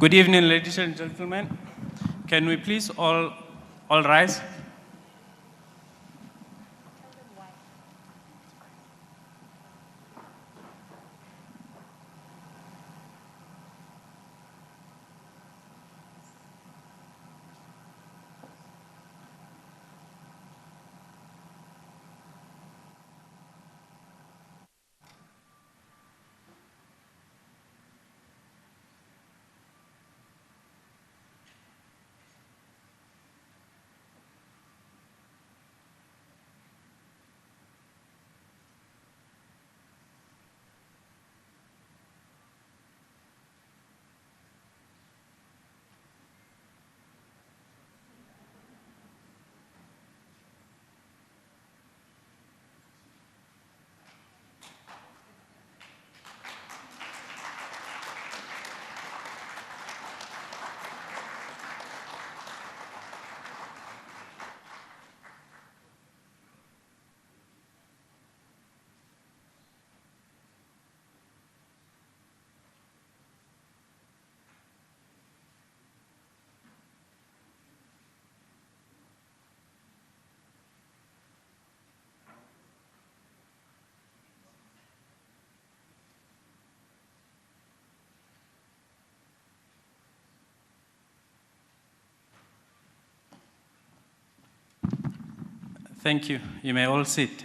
Good evening, ladies and gentlemen. Can we please all rise? Thank you. You may all sit.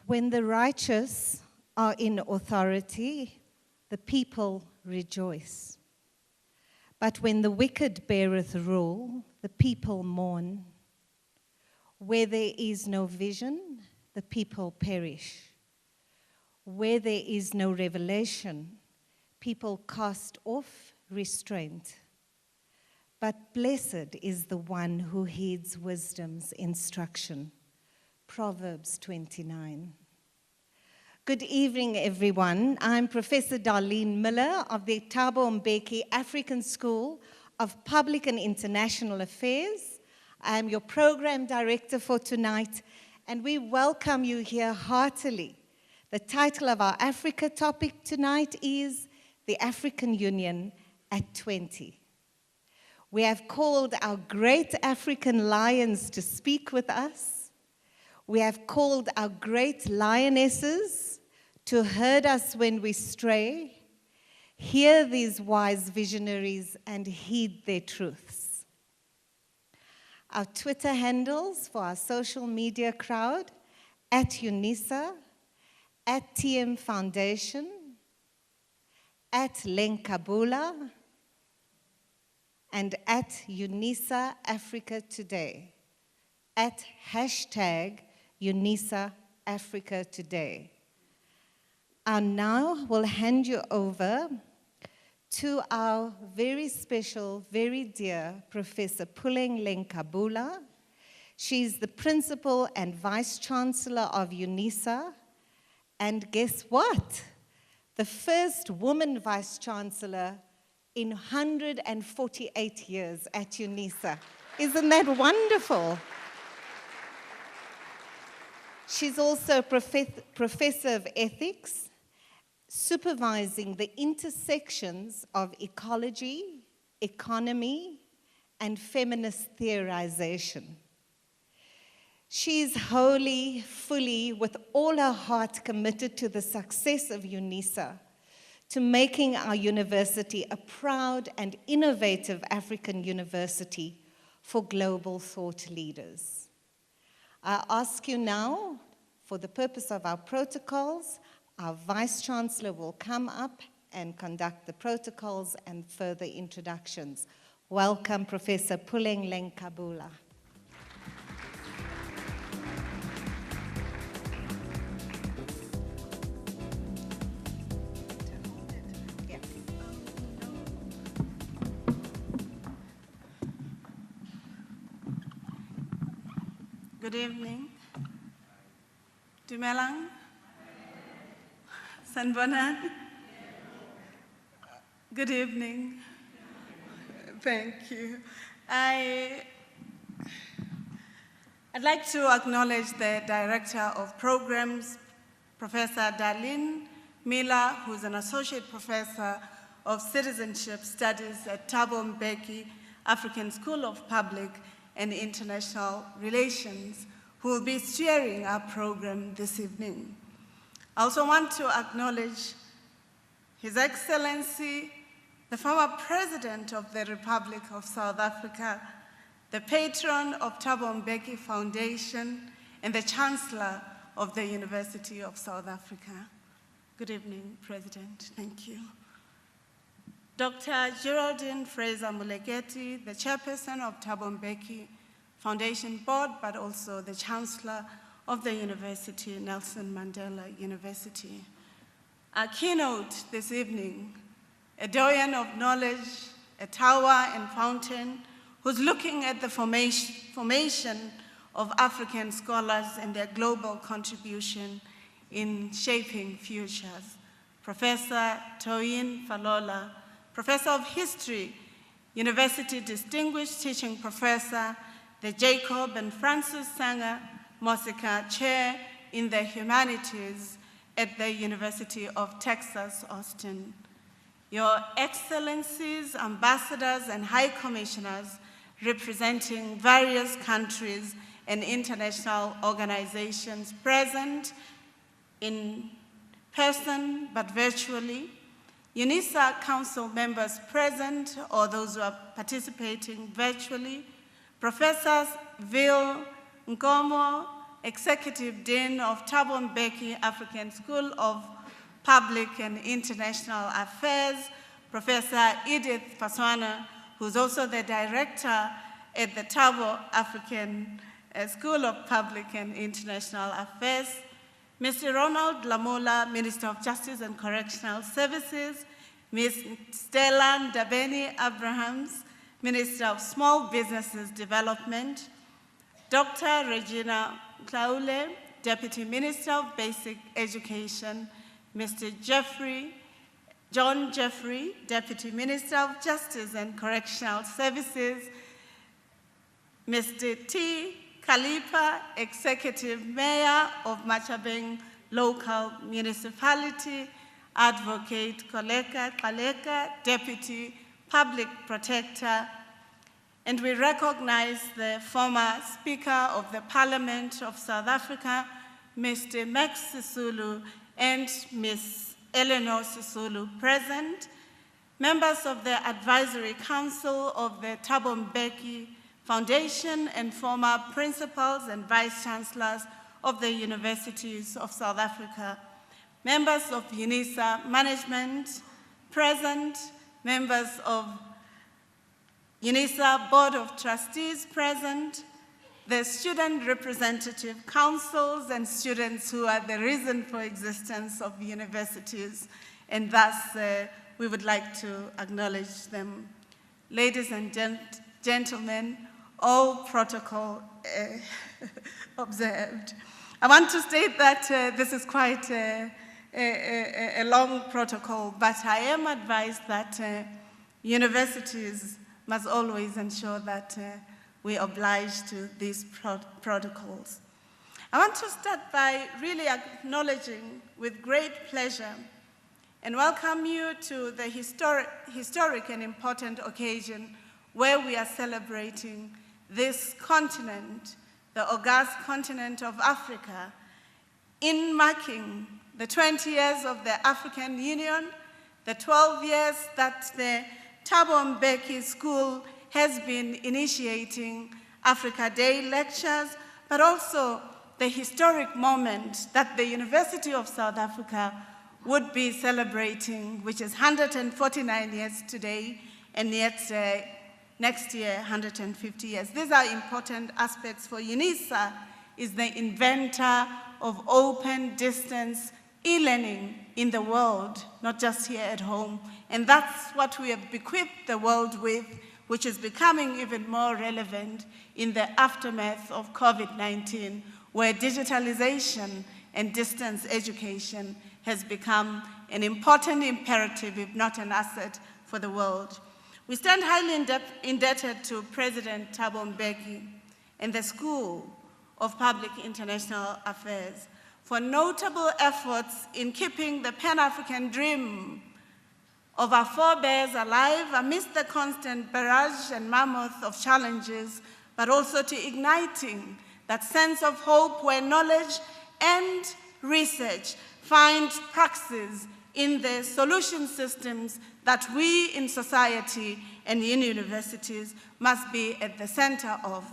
When the righteous are in authority, the people rejoice. But when the wicked beareth rule, the people mourn. Where there is no vision, the people perish. Where there is no revelation, people cast off restraint. But blessed is the one who heeds wisdom's instruction. Proverbs 29. Good evening, everyone. I'm Professor Darlene Miller of the Thabo Mbeki African School of Public and International Affairs. I am your program director for tonight, and we welcome you here heartily. The title of our Africa topic tonight is The African Union at 20. We have called our great African lions to speak with us. We have called our great lionesses to herd us when we stray. Hear these wise visionaries and heed their truths. Our Twitter handles for our social media crowd, at UNISA, at TM Foundation, at Lenkabula, and at UNISA Africa Today, at hashtag UNISA Africa Today. I now will hand you over to our very special, very dear Professor Puleng Lenkabula. She's the Principal and Vice Chancellor of UNISA. And guess what? The first woman Vice Chancellor in 148 years at UNISA. Isn't that wonderful? She's also a professor of ethics, supervising the intersections of ecology, economy, and feminist theorization. She's wholly, fully, with all her heart committed to the success of UNISA, to making our university a proud and innovative African university for global thought leaders. I ask you now, for the purpose of our protocols, our Vice Chancellor will come up and conduct the protocols and further introductions. Welcome, Professor Puleng Kabula. Good evening. Dumelang? Sanbonan? Good evening. Thank you. I'd like to acknowledge the Director of Programs, Professor Darlene Miller, who's an Associate Professor of Citizenship Studies at Thabo Mbeki African School of Public and International Relations, who will be steering our program this evening. I also want to acknowledge His Excellency, the former President of the Republic of South Africa, the patron of Thabo Mbeki Foundation, and the Chancellor of the University of South Africa. Good evening, President. Thank you. Dr. Geraldine Fraser-Muleketi, the chairperson of Thabo Mbeki Foundation Board, but also the Chancellor of the University, Nelson Mandela University. Our keynote this evening, a doyen of knowledge, a tower and fountain, who's looking at the formation of African scholars and their global contribution in shaping futures. Professor Toyin Falola, Professor of History, University Distinguished Teaching Professor, the Jacob and Francis Sanger Mosika Chair in the Humanities at the University of Texas, Austin. Your Excellencies, Ambassadors, and High Commissioners representing various countries and international organizations present in person but virtually, UNISA Council members present or those who are participating virtually, Professors Vil Nkomo, Executive Dean of Thabo Mbeki African School of Public and International Affairs, Professor Edith Paswana, who's also the Director at the Thabo African School of Public and International Affairs, Mr. Ronald Lamola, Minister of Justice and Correctional Services, Ms. Stella Ndabeni Abrahams, Minister of Small Businesses Development, Dr. Regina Klaule, Deputy Minister of Basic Education, Mr. John Jeffrey, Deputy Minister of Justice and Correctional Services, Mr. T. Kalipa, Executive Mayor of Machabeng Local Municipality, Advocate Koleka Kaleka, Deputy Public Protector, and we recognize the former Speaker of the Parliament of South Africa, Mr. Max Sisulu, and Ms. Eleanor Sisulu present, members of the Advisory Council of the Thabo Mbeki Foundation and former principals and vice chancellors of the universities of South Africa, members of UNISA management present, members of UNISA Board of Trustees present, the student representative councils and students who are the reason for existence of universities, and thus we would like to acknowledge them. Ladies and gentlemen, all protocol observed. I want to state that this is quite a long protocol, but I am advised that universities must always ensure that we oblige to these protocols. I want to start by really acknowledging with great pleasure and welcome you to the historic and important occasion where we are celebrating this continent, the august continent of Africa, in marking the 20 years of the African Union, the 12 years that the Thabo Mbeki School has been initiating Africa Day lectures, but also the historic moment that the University of South Africa would be celebrating, which is 149 years today, and yet next year, 150 years. These are important aspects for UNISA, is the inventor of open distance e-learning in the world, not just here at home. And that's what we have bequeathed the world with, which is becoming even more relevant in the aftermath of COVID-19, where digitalization and distance education has become an important imperative, if not an asset, for the world. We stand highly indebted to President Thabo Mbeki and the School of Public International Affairs for notable efforts in keeping the Pan-African dream of our forebears alive amidst the constant barrage and mammoth of challenges, but also to igniting that sense of hope where knowledge and research find praxis in the solution systems that we in society and in universities must be at the center of.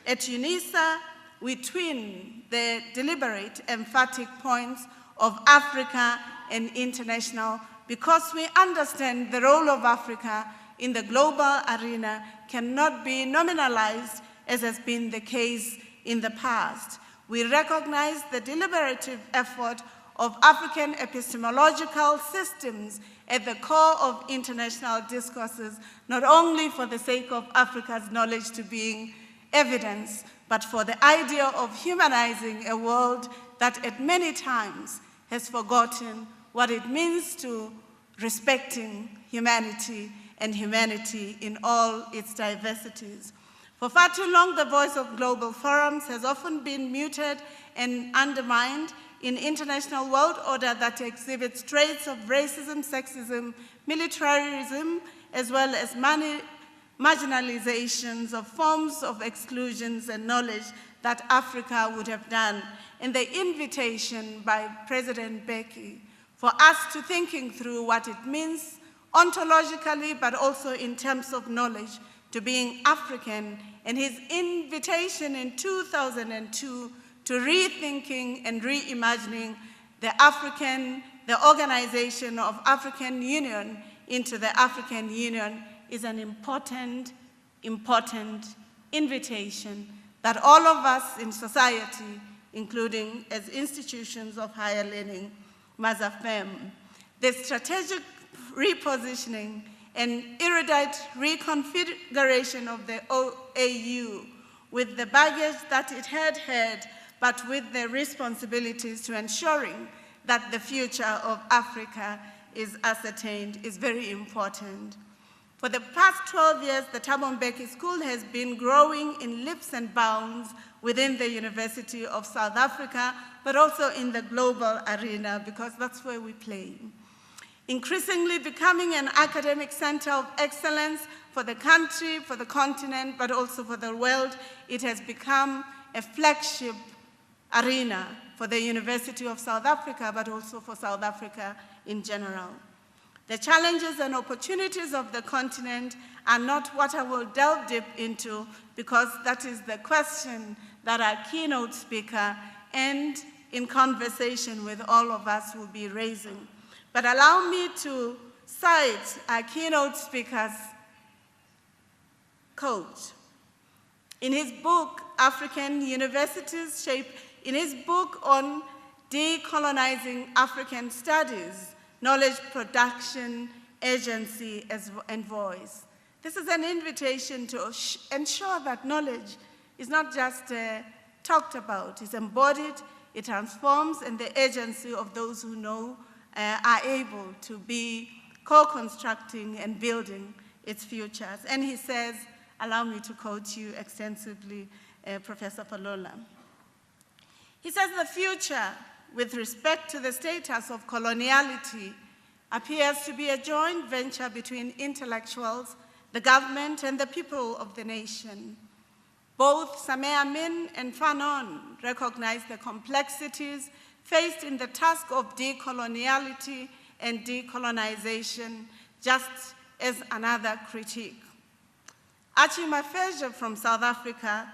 At UNISA, we twin the deliberate, emphatic points of Africa and international because we understand the role of Africa in the global arena cannot be nominalized as has been the case in the past. We recognize the deliberative effort of African epistemological systems at the core of international discourses, not only for the sake of Africa's knowledge to being evidence, but for the idea of humanizing a world that at many times has forgotten what it means to respecting humanity and humanity in all its diversities. For far too long, the voice of global forums has often been muted and undermined in international world order that exhibits traits of racism, sexism, militarism, as well as marginalizations of forms of exclusions and knowledge that Africa would have done. And the invitation by President Mbeki for us to thinking through what it means ontologically, but also in terms of knowledge, to being African, and his invitation in 2002 to rethinking and reimagining the organization of African Union into the African Union is an important invitation that all of us in society, including as institutions of higher learning, must affirm. The strategic repositioning and erudite reconfiguration of the OAU with the baggage that it had, but with the responsibilities to ensuring that the future of Africa is ascertained is very important. For the past 12 years, the Thabo Mbeki School has been growing in leaps and bounds within the University of South Africa, but also in the global arena, because that's where we play. Increasingly becoming an academic center of excellence for the country, for the continent, but also for the world, it has become a flagship arena for the University of South Africa, but also for South Africa in general. The challenges and opportunities of the continent are not what I will delve deep into, because that is the question that our keynote speaker and in conversation with all of us will be raising. But allow me to cite our keynote speaker's quote. In his book, African Universities Shape, in his book on decolonizing African studies, knowledge production, agency, and voice. This is an invitation to ensure that knowledge is not just talked about, it's embodied, it transforms, and the agency of those who know are able to be co-constructing and building its futures. And he says, allow me to quote you extensively, Professor Falola. He says, the future with respect to the status of coloniality appears to be a joint venture between intellectuals, the government, and the people of the nation. Both Sameh Amin and Fanon recognize the complexities faced in the task of decoloniality and decolonization, just as another critique. Archie Mafeja from South Africa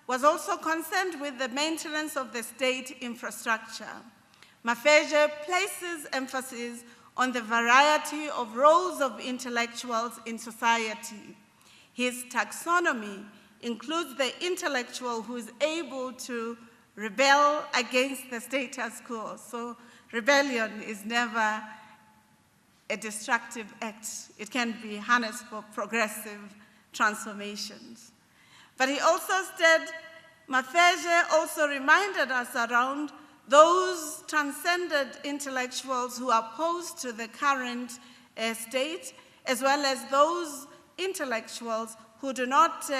was also concerned with the maintenance of the state infrastructure. Mafeje places emphasis on the variety of roles of intellectuals in society. His taxonomy includes the intellectual who is able to rebel against the status quo. So rebellion is never a destructive act. It can be harnessed for progressive transformations. But he also said, Mafeje also reminded us around those transcended intellectuals who are opposed to the current state, as well as those intellectuals who do not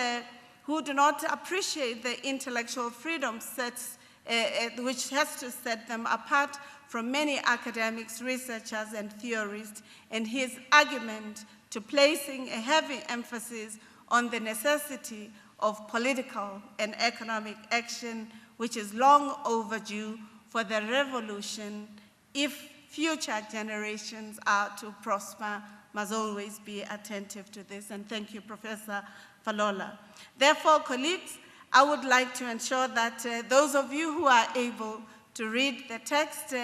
appreciate the intellectual freedom sets, which has to set them apart from many academics, researchers, and theorists, and his argument to placing a heavy emphasis on the necessity of political and economic action, which is long overdue for the revolution. If future generations are to prosper, must always be attentive to this. And thank you, Professor Falola. Therefore, colleagues, I would like to ensure that those of you who are able to read the text,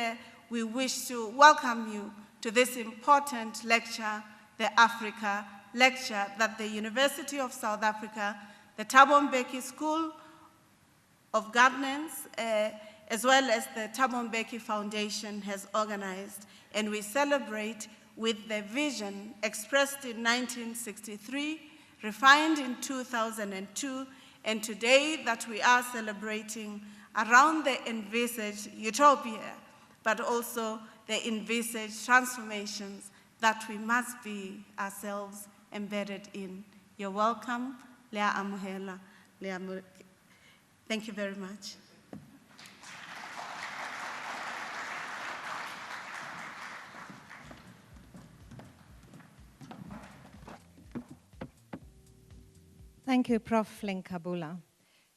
we wish to welcome you to this important lecture, the Africa Lecture that the University of South Africa, the Thabo Mbeki School of Governance, as well as the Thabo Mbeki Foundation has organized. And we celebrate with the vision expressed in 1963, refined in 2002, and today that we are celebrating around the envisaged utopia, but also the envisaged transformations that we must be ourselves embedded in. You're welcome. Thank you very much. Thank you, Prof. Lenkabula.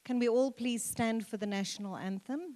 Can we all please stand for the national anthem?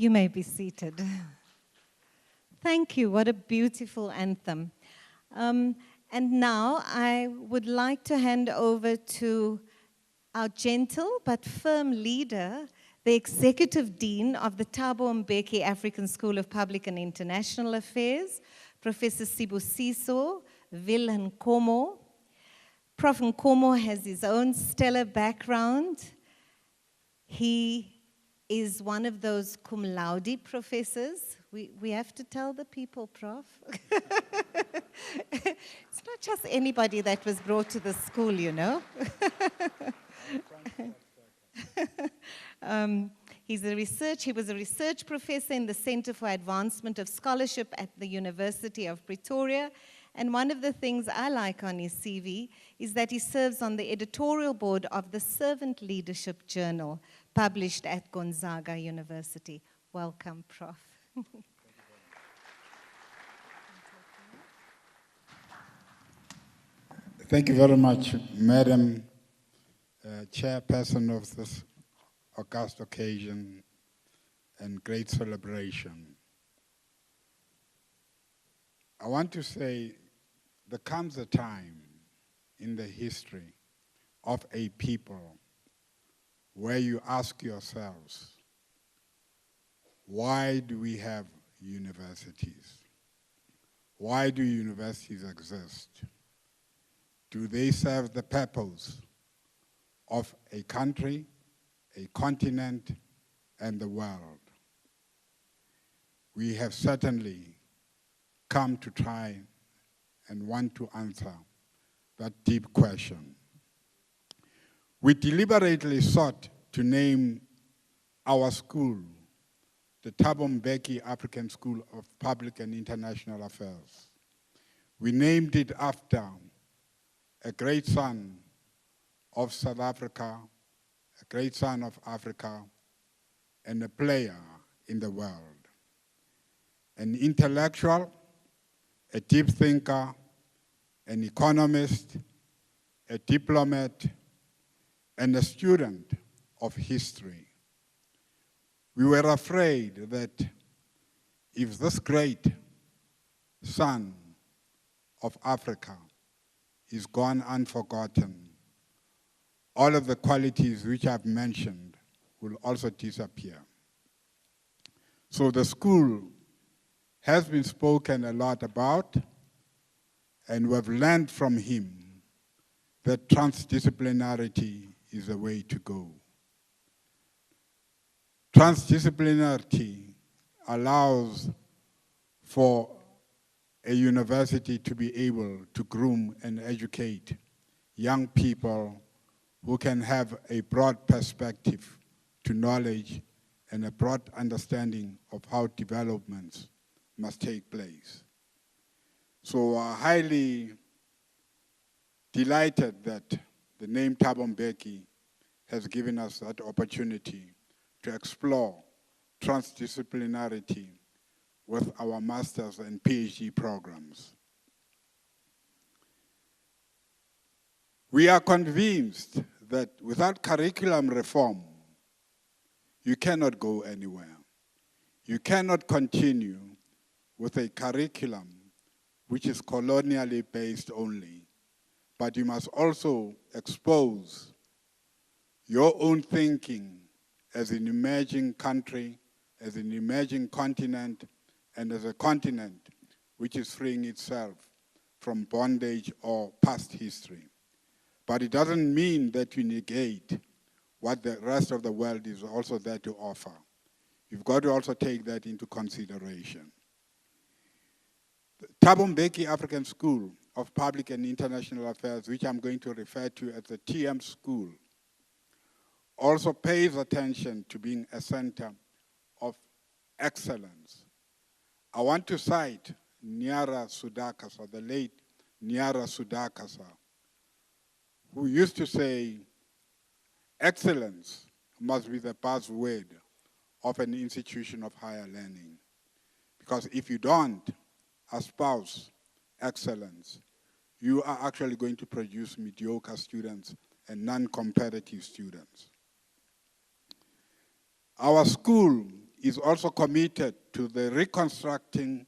You may be seated. Thank you. What a beautiful anthem. And now I would like to hand over to our gentle but firm leader, the Executive Dean of the Thabo Mbeki African School of Public and International Affairs, Professor Sibusiso Villankomo. Prof Nkomo has his own stellar background. He is one of those cum laude professors. We have to tell the people, Prof. It's not just anybody that was brought to the school, you know. He was a research professor in the Center for Advancement of Scholarship at the University of Pretoria. And one of the things I like on his CV is that he serves on the editorial board of the Servant Leadership Journal, published at Gonzaga University. Welcome, Prof. Thank you very much, Madam Chairperson of this august occasion and great celebration. I want to say there comes a time in the history of a people where you ask yourselves, why do we have universities? Why do universities exist? Do they serve the purpose of a country, a continent, and the world? We have certainly come to try and want to answer that deep question. We deliberately sought to name our school the Thabo Mbeki African School of Public and International Affairs. We named it after a great son of South Africa, a great son of Africa, and a player in the world. An intellectual, a deep thinker, an economist, a diplomat, and a student of history. We were afraid that if this great son of Africa is gone unforgotten, all of the qualities which I've mentioned will also disappear. So the school has been spoken a lot about, and we've learned from him that transdisciplinarity is the way to go. Transdisciplinarity allows for a university to be able to groom and educate young people who can have a broad perspective to knowledge and a broad understanding of how developments must take place. So highly delighted that the name Thabo Mbeki has given us that opportunity to explore transdisciplinarity with our master's and PhD programs. We are convinced that without curriculum reform, you cannot go anywhere. You cannot continue with a curriculum which is colonially based only, but you must also expose your own thinking as an emerging country, as an emerging continent, and as a continent which is freeing itself from bondage or past history. But it doesn't mean that you negate what the rest of the world is also there to offer. You've got to also take that into consideration. The Thabo Mbeki African School of Public and International Affairs, which I'm going to refer to as the TM School, also pays attention to being a center of excellence. I want to cite Nyara Sudakasa, the late Nyara Sudakasa, who used to say, excellence must be the buzzword of an institution of higher learning. Because if you don't espouse excellence, you are actually going to produce mediocre students and non-competitive students. Our school is also committed to the reconstructing.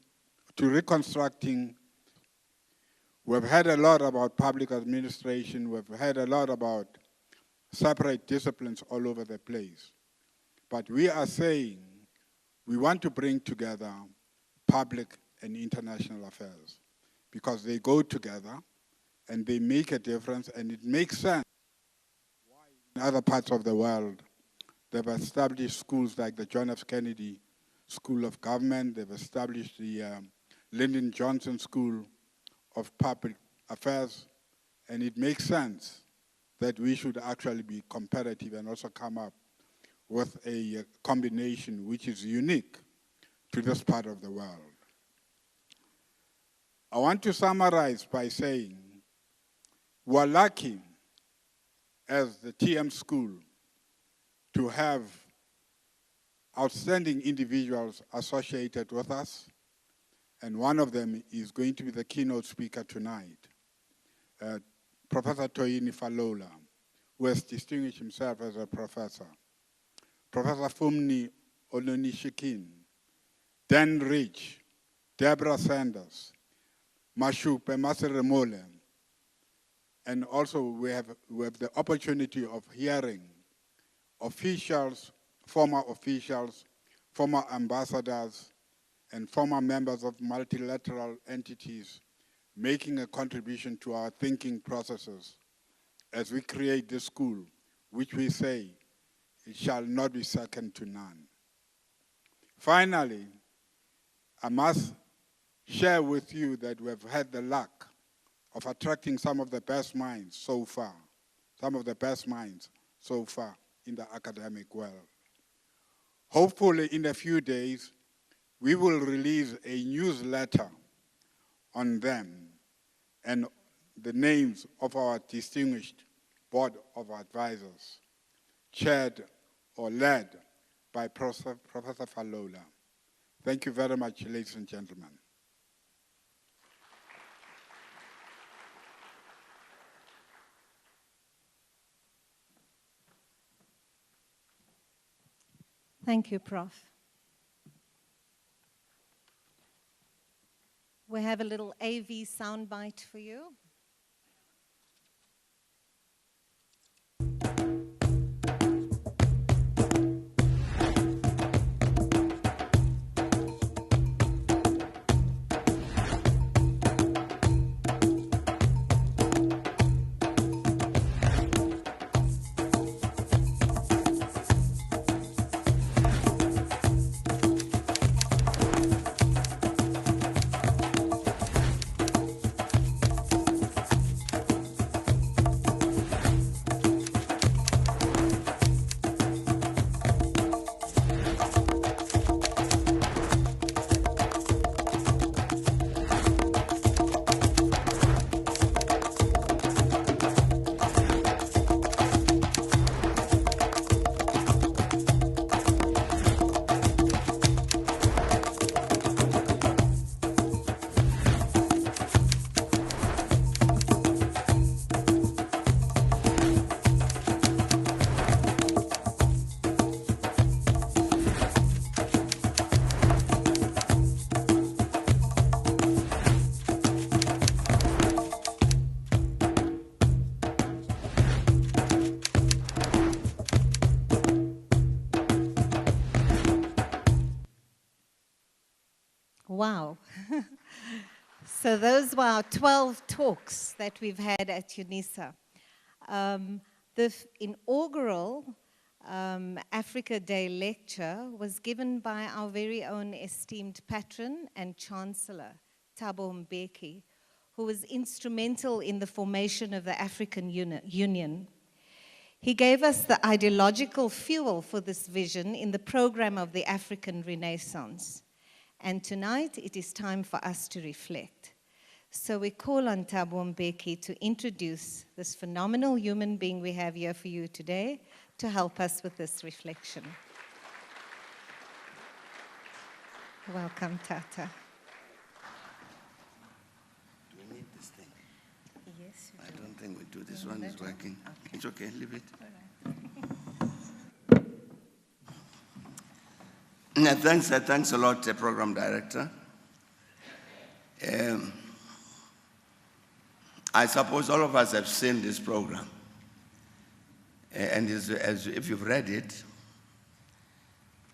We've heard a lot about public administration. We've heard a lot about separate disciplines all over the place. But we are saying we want to bring together public and international affairs because they go together and they make a difference, and it makes sense why in other parts of the world they've established schools like the John F. Kennedy School of Government. They've established the Lyndon Johnson School of Public Affairs, and it makes sense that we should actually be competitive and also come up with a combination which is unique to this part of the world. I want to summarize by saying we're lucky as the TM School to have outstanding individuals associated with us, and one of them is going to be the keynote speaker tonight, Professor Toyin Falola, who has distinguished himself as a professor. Professor Fumni Olonishikin, Dan Rich, Deborah Sanders, Mashupe Maseremole, and also we have the opportunity of hearing officials, former ambassadors, and former members of multilateral entities making a contribution to our thinking processes as we create this school, which we say it shall not be second to none. Finally, I must share with you that we have had the luck of attracting some of the best minds so far in the academic world. Hopefully, in a few days, we will release a newsletter on them and the names of our distinguished board of advisors, chaired or led by Professor Falola. Thank you very much, ladies and gentlemen. Thank you, Prof. We have a little AV soundbite for you. Wow. So those were our 12 talks that we've had at UNISA. The inaugural Africa Day lecture was given by our very own esteemed patron and chancellor, Thabo Mbeki, who was instrumental in the formation of the African Union. He gave us the ideological fuel for this vision in the program of the African Renaissance. And tonight, it is time for us to reflect. So we call on Thabo Mbeki to introduce this phenomenal human being we have here for you today to help us with this reflection. Welcome, Tata. Do we need this thing? Yes. I don't think we do. This one is working. Okay. It's okay, leave it. All right. Thanks a lot, Program Director. I suppose all of us have seen this program. And if you've read it,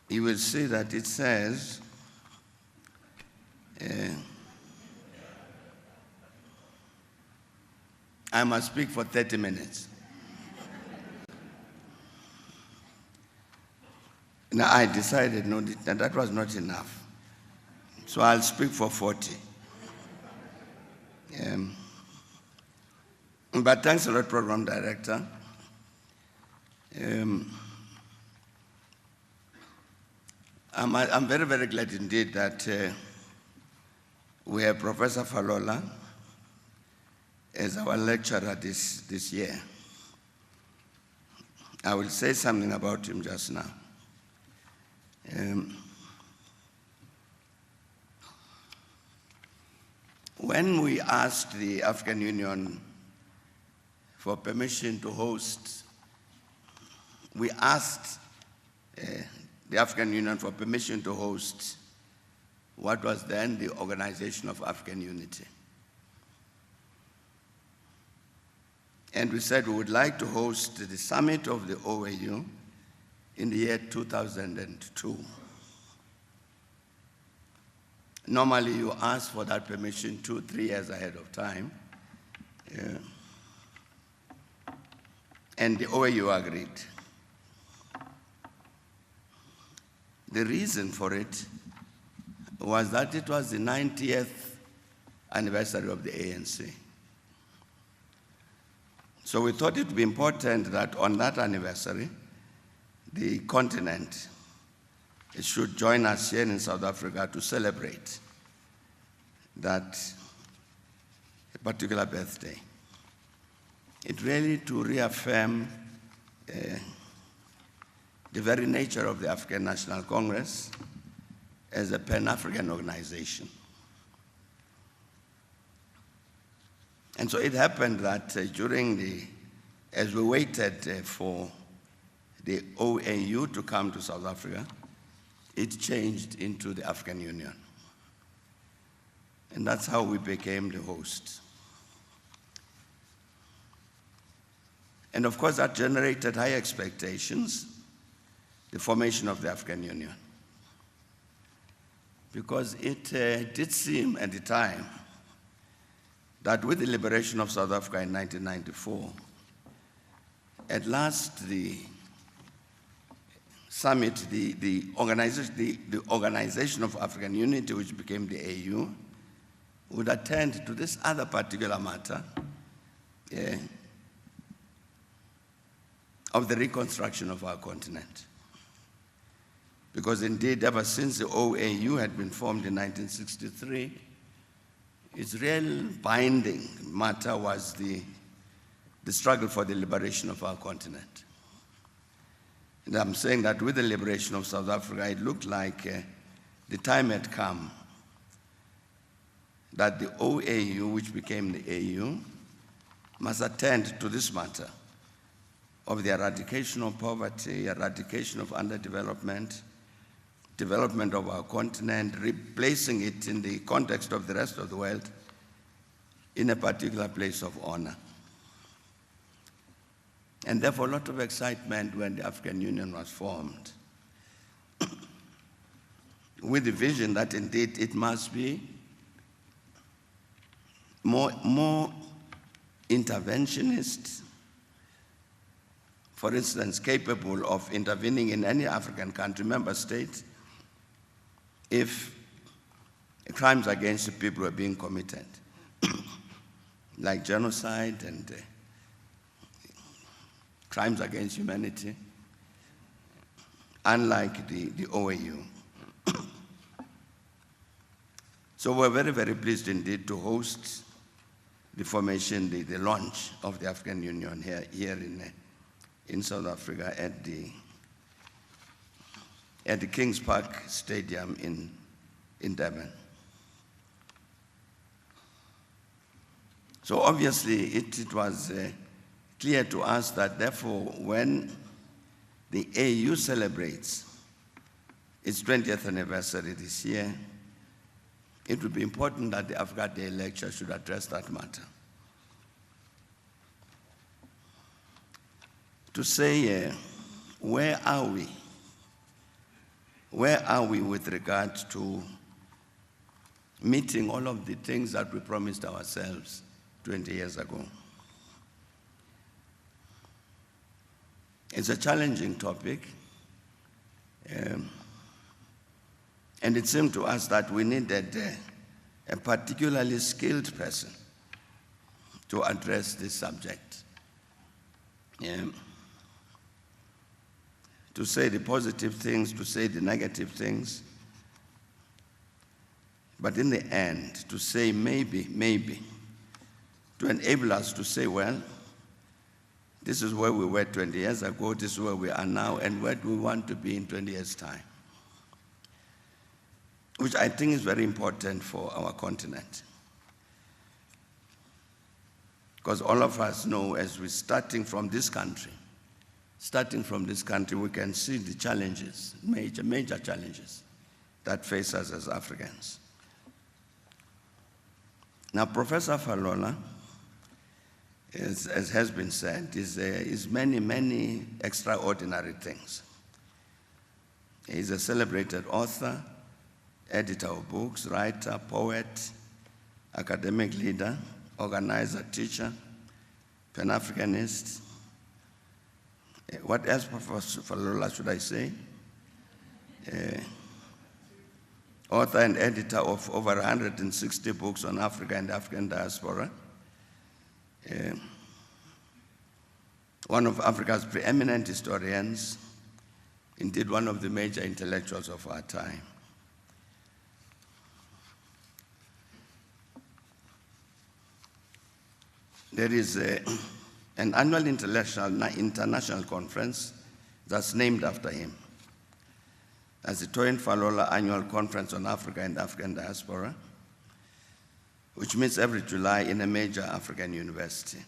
you will see that it says, I must speak for 30 minutes. Now, I decided no, that was not enough. So I'll speak for 40. But thanks a lot, Program Director. I'm very, very glad indeed that we have Professor Falola as our lecturer this year. I will say something about him just now. When we asked the African Union for permission to host, we asked the African Union for permission to host what was then the Organization of African Unity. And we said we would like to host the summit of the OAU in the year 2002. Normally, you ask for that permission 2-3 years ahead of time. And the OAU agreed. The reason for it was that it was the 90th anniversary of the ANC. So we thought it would be important that on that anniversary, the continent should join us here in South Africa to celebrate that particular birthday. It really to reaffirm the very nature of the African National Congress as a Pan-African organization. And so it happened that as we waited for the OAU to come to South Africa, it changed into the African Union. And that's how we became the host. And of course, that generated high expectations, the formation of the African Union. Because it did seem at the time that with the liberation of South Africa in 1994, at last the summit, the Organization of African Unity, which became the AU, would attend to this other particular matter of the reconstruction of our continent. Because indeed, ever since the OAU had been formed in 1963, its real binding matter was the struggle for the liberation of our continent. And I'm saying that with the liberation of South Africa, it looked like the time had come that the OAU, which became the AU, must attend to this matter of the eradication of poverty, eradication of underdevelopment, development of our continent, replacing it in the context of the rest of the world in a particular place of honor. And therefore, a lot of excitement when the African Union was formed, with the vision that indeed it must be more interventionist, for instance, capable of intervening in any African country, member state, if crimes against the people were being committed, like genocide and crimes against humanity, unlike the OAU. So we're very, very pleased indeed to host the formation, the launch of the African Union here in South Africa at the Kings Park Stadium in Durban. So obviously it was clear to us that therefore when the AU celebrates its 20th anniversary this year, it would be important that the Africa Day lecture should address that matter. To say, where are we? Where are we with regard to meeting all of the things that we promised ourselves 20 years ago? It's a challenging topic, and it seemed to us that we needed a particularly skilled person to address this subject. To say the positive things, to say the negative things, but in the end, to say maybe, to enable us to say, well, this is where we were 20 years ago, this is where we are now, and where do we want to be in 20 years' time? Which I think is very important for our continent. Because all of us know, as we're starting from this country, we can see the challenges, major challenges that face us as Africans. Now, Professor Falola, as has been said, is many extraordinary things. He's a celebrated author, editor of books, writer, poet, academic leader, organizer, teacher, Pan-Africanist. What else, Professor Falola, should I say? Author and editor of over 160 books on Africa and the African diaspora. One of Africa's preeminent historians, indeed one of the major intellectuals of our time. There is an annual international conference that's named after him. That's the Toyin Falola Annual Conference on Africa and African Diaspora, which meets every July in a major African university.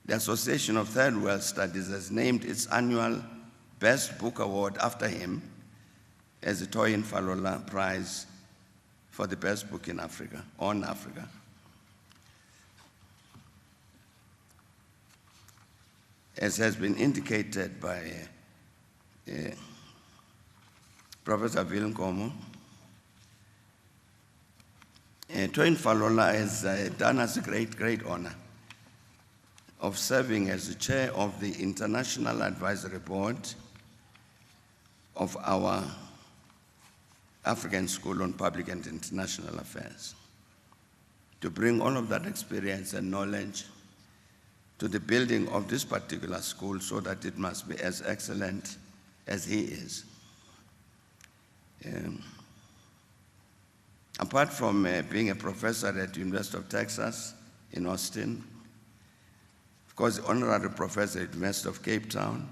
The Association of Third World Studies has named its annual Best Book Award after him as the Toyin Falola Prize for the best book in Africa, on Africa. As has been indicated by Professor Vilnkomo, Toyin Falola has done us a great honor of serving as the chair of the International Advisory Board of our African School on Public and International Affairs, to bring all of that experience and knowledge to the building of this particular school so that it must be as excellent as he is. Apart from being a professor at the University of Texas in Austin, of course, honorary professor at the University of Cape Town,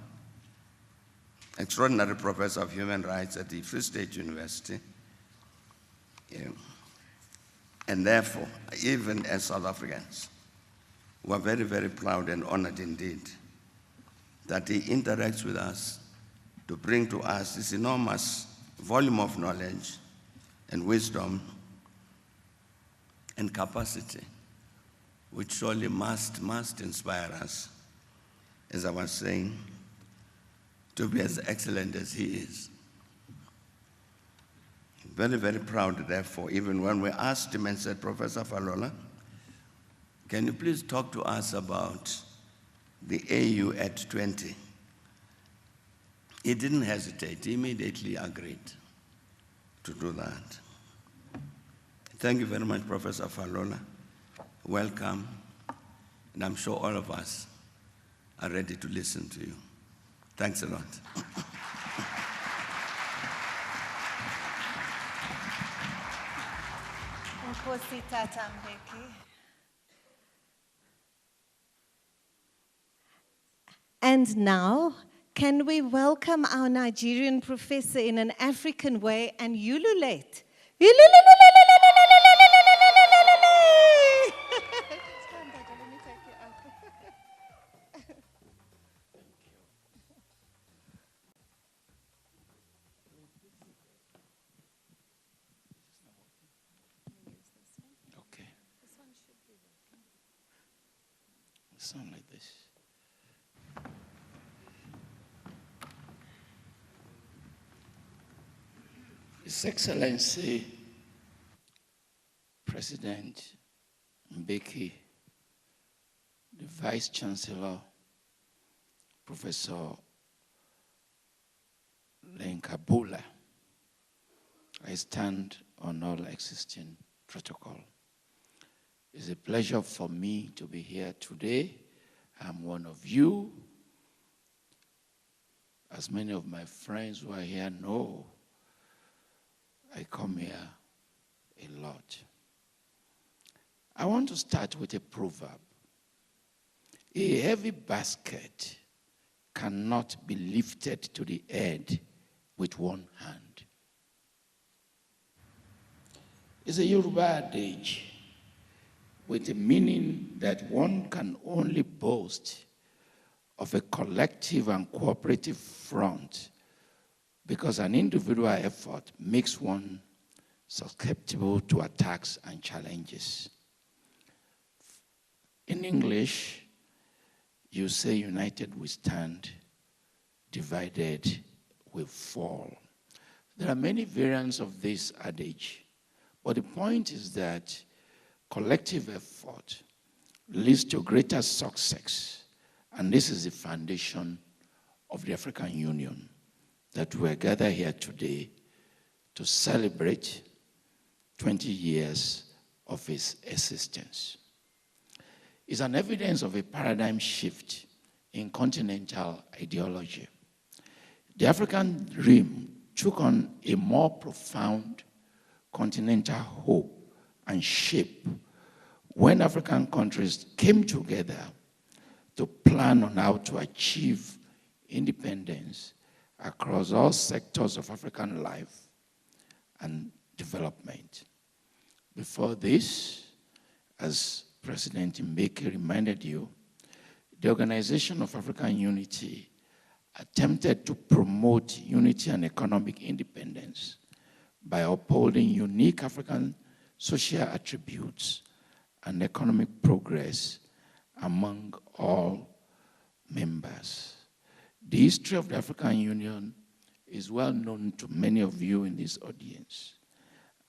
extraordinary professor of human rights at the Free State University, and therefore, even as South Africans, we are very proud and honored indeed that he interacts with us to bring to us this enormous volume of knowledge and wisdom and capacity, which surely must inspire us, as I was saying, to be as excellent as he is. Very proud, therefore, even when we asked him and said, Professor Falola, can you please talk to us about the AU at 20? He didn't hesitate. He immediately agreed to do that. Thank you very much, Professor Falola. Welcome. And I'm sure all of us are ready to listen to you. Thanks a lot. Nkosi Tata Mbeki. And now, can we welcome our Nigerian professor in an African way and ululate? Sound like this. His Excellency President Mbeki, the Vice Chancellor, Professor Lenkabula, I stand on all existing protocol. It's a pleasure for me to be here today. I'm one of you. As many of my friends who are here know, I come here a lot. I want to start with a proverb. A heavy basket cannot be lifted to the head with one hand. It's a Yoruba adage with the meaning that one can only boast of a collective and cooperative front because an individual effort makes one susceptible to attacks and challenges. In English, you say united we stand, divided we fall. There are many variants of this adage, but the point is that collective effort leads to greater success, and this is the foundation of the African Union that we are gathered here today to celebrate 20 years of its existence. It's an evidence of a paradigm shift in continental ideology. The African dream took on a more profound continental hope and shape when African countries came together to plan on how to achieve independence across all sectors of African life and development. Before this, as President Mbeki reminded you, the Organization of African Unity attempted to promote unity and economic independence by upholding unique African social attributes and economic progress among all members. The history of the African Union is well known to many of you in this audience,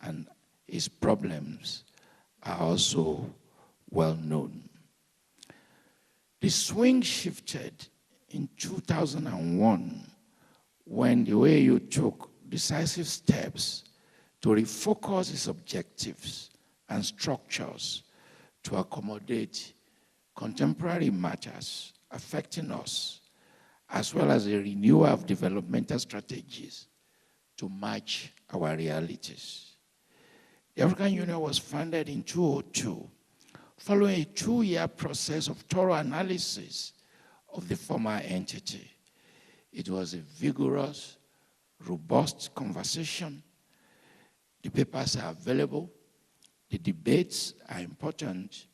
and its problems are also well known. The swing shifted in 2001 when the OAU took decisive steps to refocus its objectives and structures to accommodate contemporary matters affecting us, as well as a renewal of developmental strategies to match our realities. The African Union was founded in 2002, following a 2-year process of thorough analysis of the former entity. It was a vigorous, robust conversation. The papers are available, the debates are important,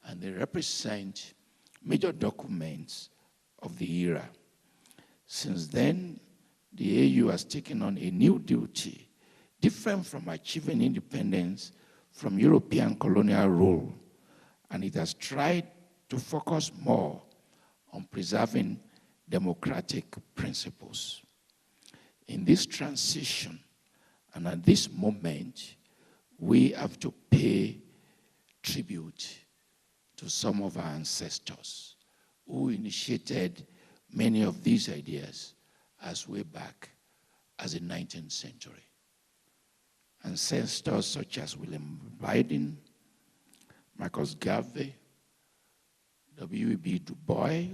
and they represent major documents of the era. Since then, the AU has taken on a new duty, different from achieving independence from European colonial rule, and it has tried to focus more on preserving democratic principles. In this transition, and at this moment, we have to pay tribute to some of our ancestors who initiated many of these ideas as way back as the 19th century. Ancestors such as William Biden, Marcus Garvey, W.E.B. Du Bois,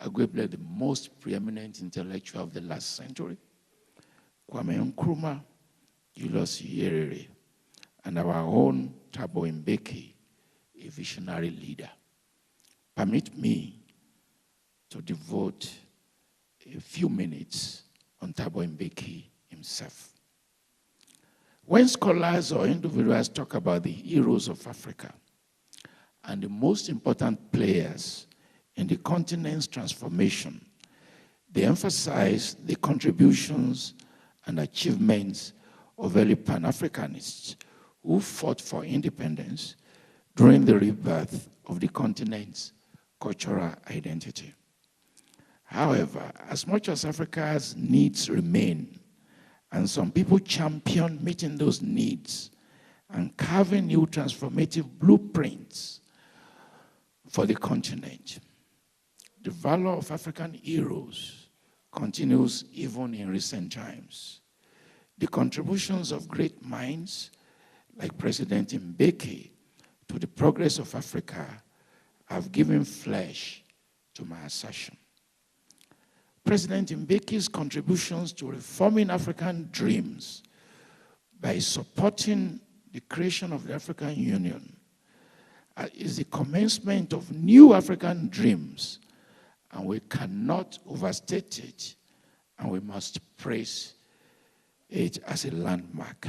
arguably the most preeminent intellectual of the last century, Kwame Nkrumah, Julius Nyerere, and our own Thabo Mbeki, a visionary leader. Permit me to devote a few minutes on Thabo Mbeki himself. When scholars or individuals talk about the heroes of Africa and the most important players in the continent's transformation, they emphasize the contributions and achievements of early Pan-Africanists who fought for independence during the rebirth of the continent's cultural identity. However, as much as Africa's needs remain, and some people champion meeting those needs and carving new transformative blueprints for the continent, the valor of African heroes continues even in recent times. The contributions of great minds like President Mbeki to the progress of Africa have given flesh to my assertion. President Mbeki's contributions to reforming African dreams by supporting the creation of the African Union is the commencement of new African dreams, and we cannot overstate it, and we must praise it as a landmark.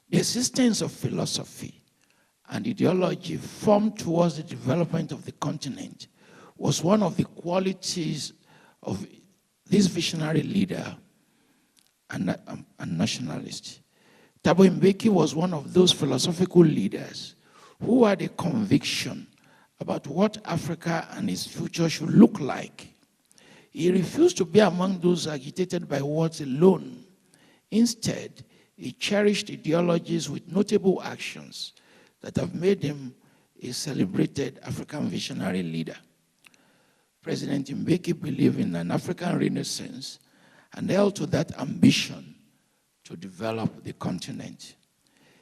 The existence of philosophy and ideology formed towards the development of the continent was one of the qualities of this visionary leader and nationalist. Thabo Mbeki was one of those philosophical leaders who had a conviction about what Africa and its future should look like. He refused to be among those agitated by words alone. Instead, he cherished ideologies with notable actions that have made him a celebrated African visionary leader. President Mbeki believed in an African renaissance and held to that ambition to develop the continent.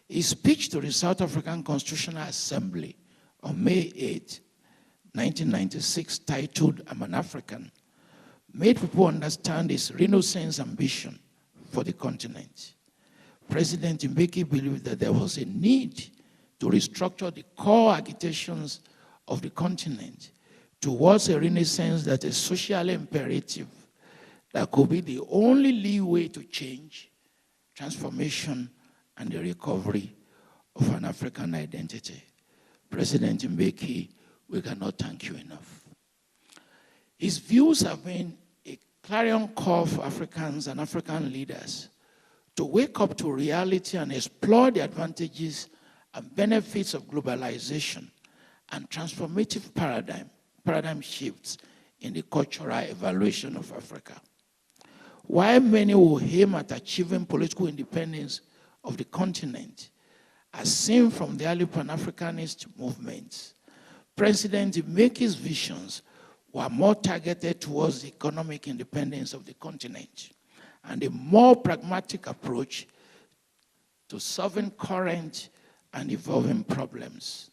His speech to the South African Constitutional Assembly on May 8, 1996, titled "I'm an African," made people understand his renaissance ambition for the continent. President Mbeki believed that there was a need to restructure the core agitations of the continent towards a renaissance that is socially imperative, that could be the only leeway to change, transformation, and the recovery of an African identity. President Mbeki, we cannot thank you enough. His views have been a clarion call for Africans and African leaders to wake up to reality and explore the advantages and benefits of globalization and transformative paradigm shifts in the cultural evaluation of Africa. While many will aim at achieving political independence of the continent, as seen from the early Pan-Africanist movements, President Mbeki's visions were more targeted towards the economic independence of the continent and a more pragmatic approach to solving current and evolving problems.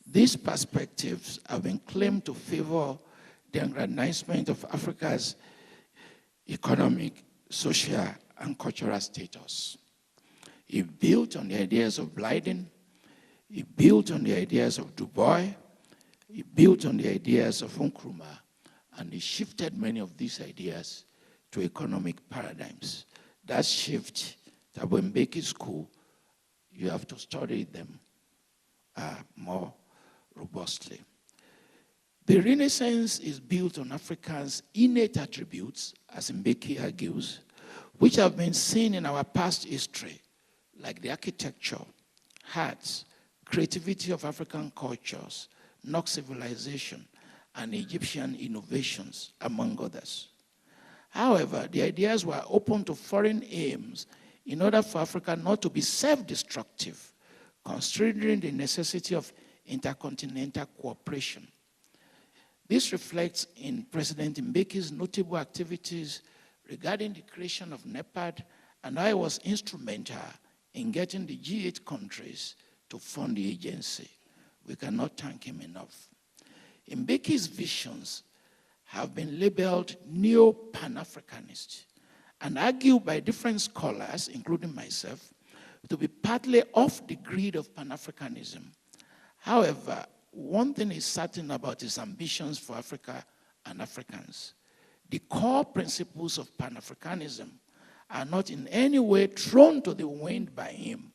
These perspectives have been claimed to favor the aggrandizement of Africa's economic, social, and cultural status. He built on the ideas of Blyden, he built on the ideas of Du Bois, he built on the ideas of Nkrumah, and he shifted many of these ideas to economic paradigms. That shift, Thabo Mbeki School, you have to study them more robustly. The Renaissance is built on Africa's innate attributes, as Mbeki argues, which have been seen in our past history, like the architecture, arts, creativity of African cultures, Nok civilization, and Egyptian innovations, among others. However, the ideas were open to foreign aims in order for Africa not to be self-destructive, considering the necessity of intercontinental cooperation. This reflects in President Mbeki's notable activities regarding the creation of NEPAD, and how he was instrumental in getting the G8 countries to fund the agency. We cannot thank him enough. Mbeki's visions have been labeled neo-Pan-Africanist and argued by different scholars, including myself, to be partly off the grid of Pan-Africanism. However, one thing is certain about his ambitions for Africa and Africans. The core principles of Pan-Africanism are not in any way thrown to the wind by him,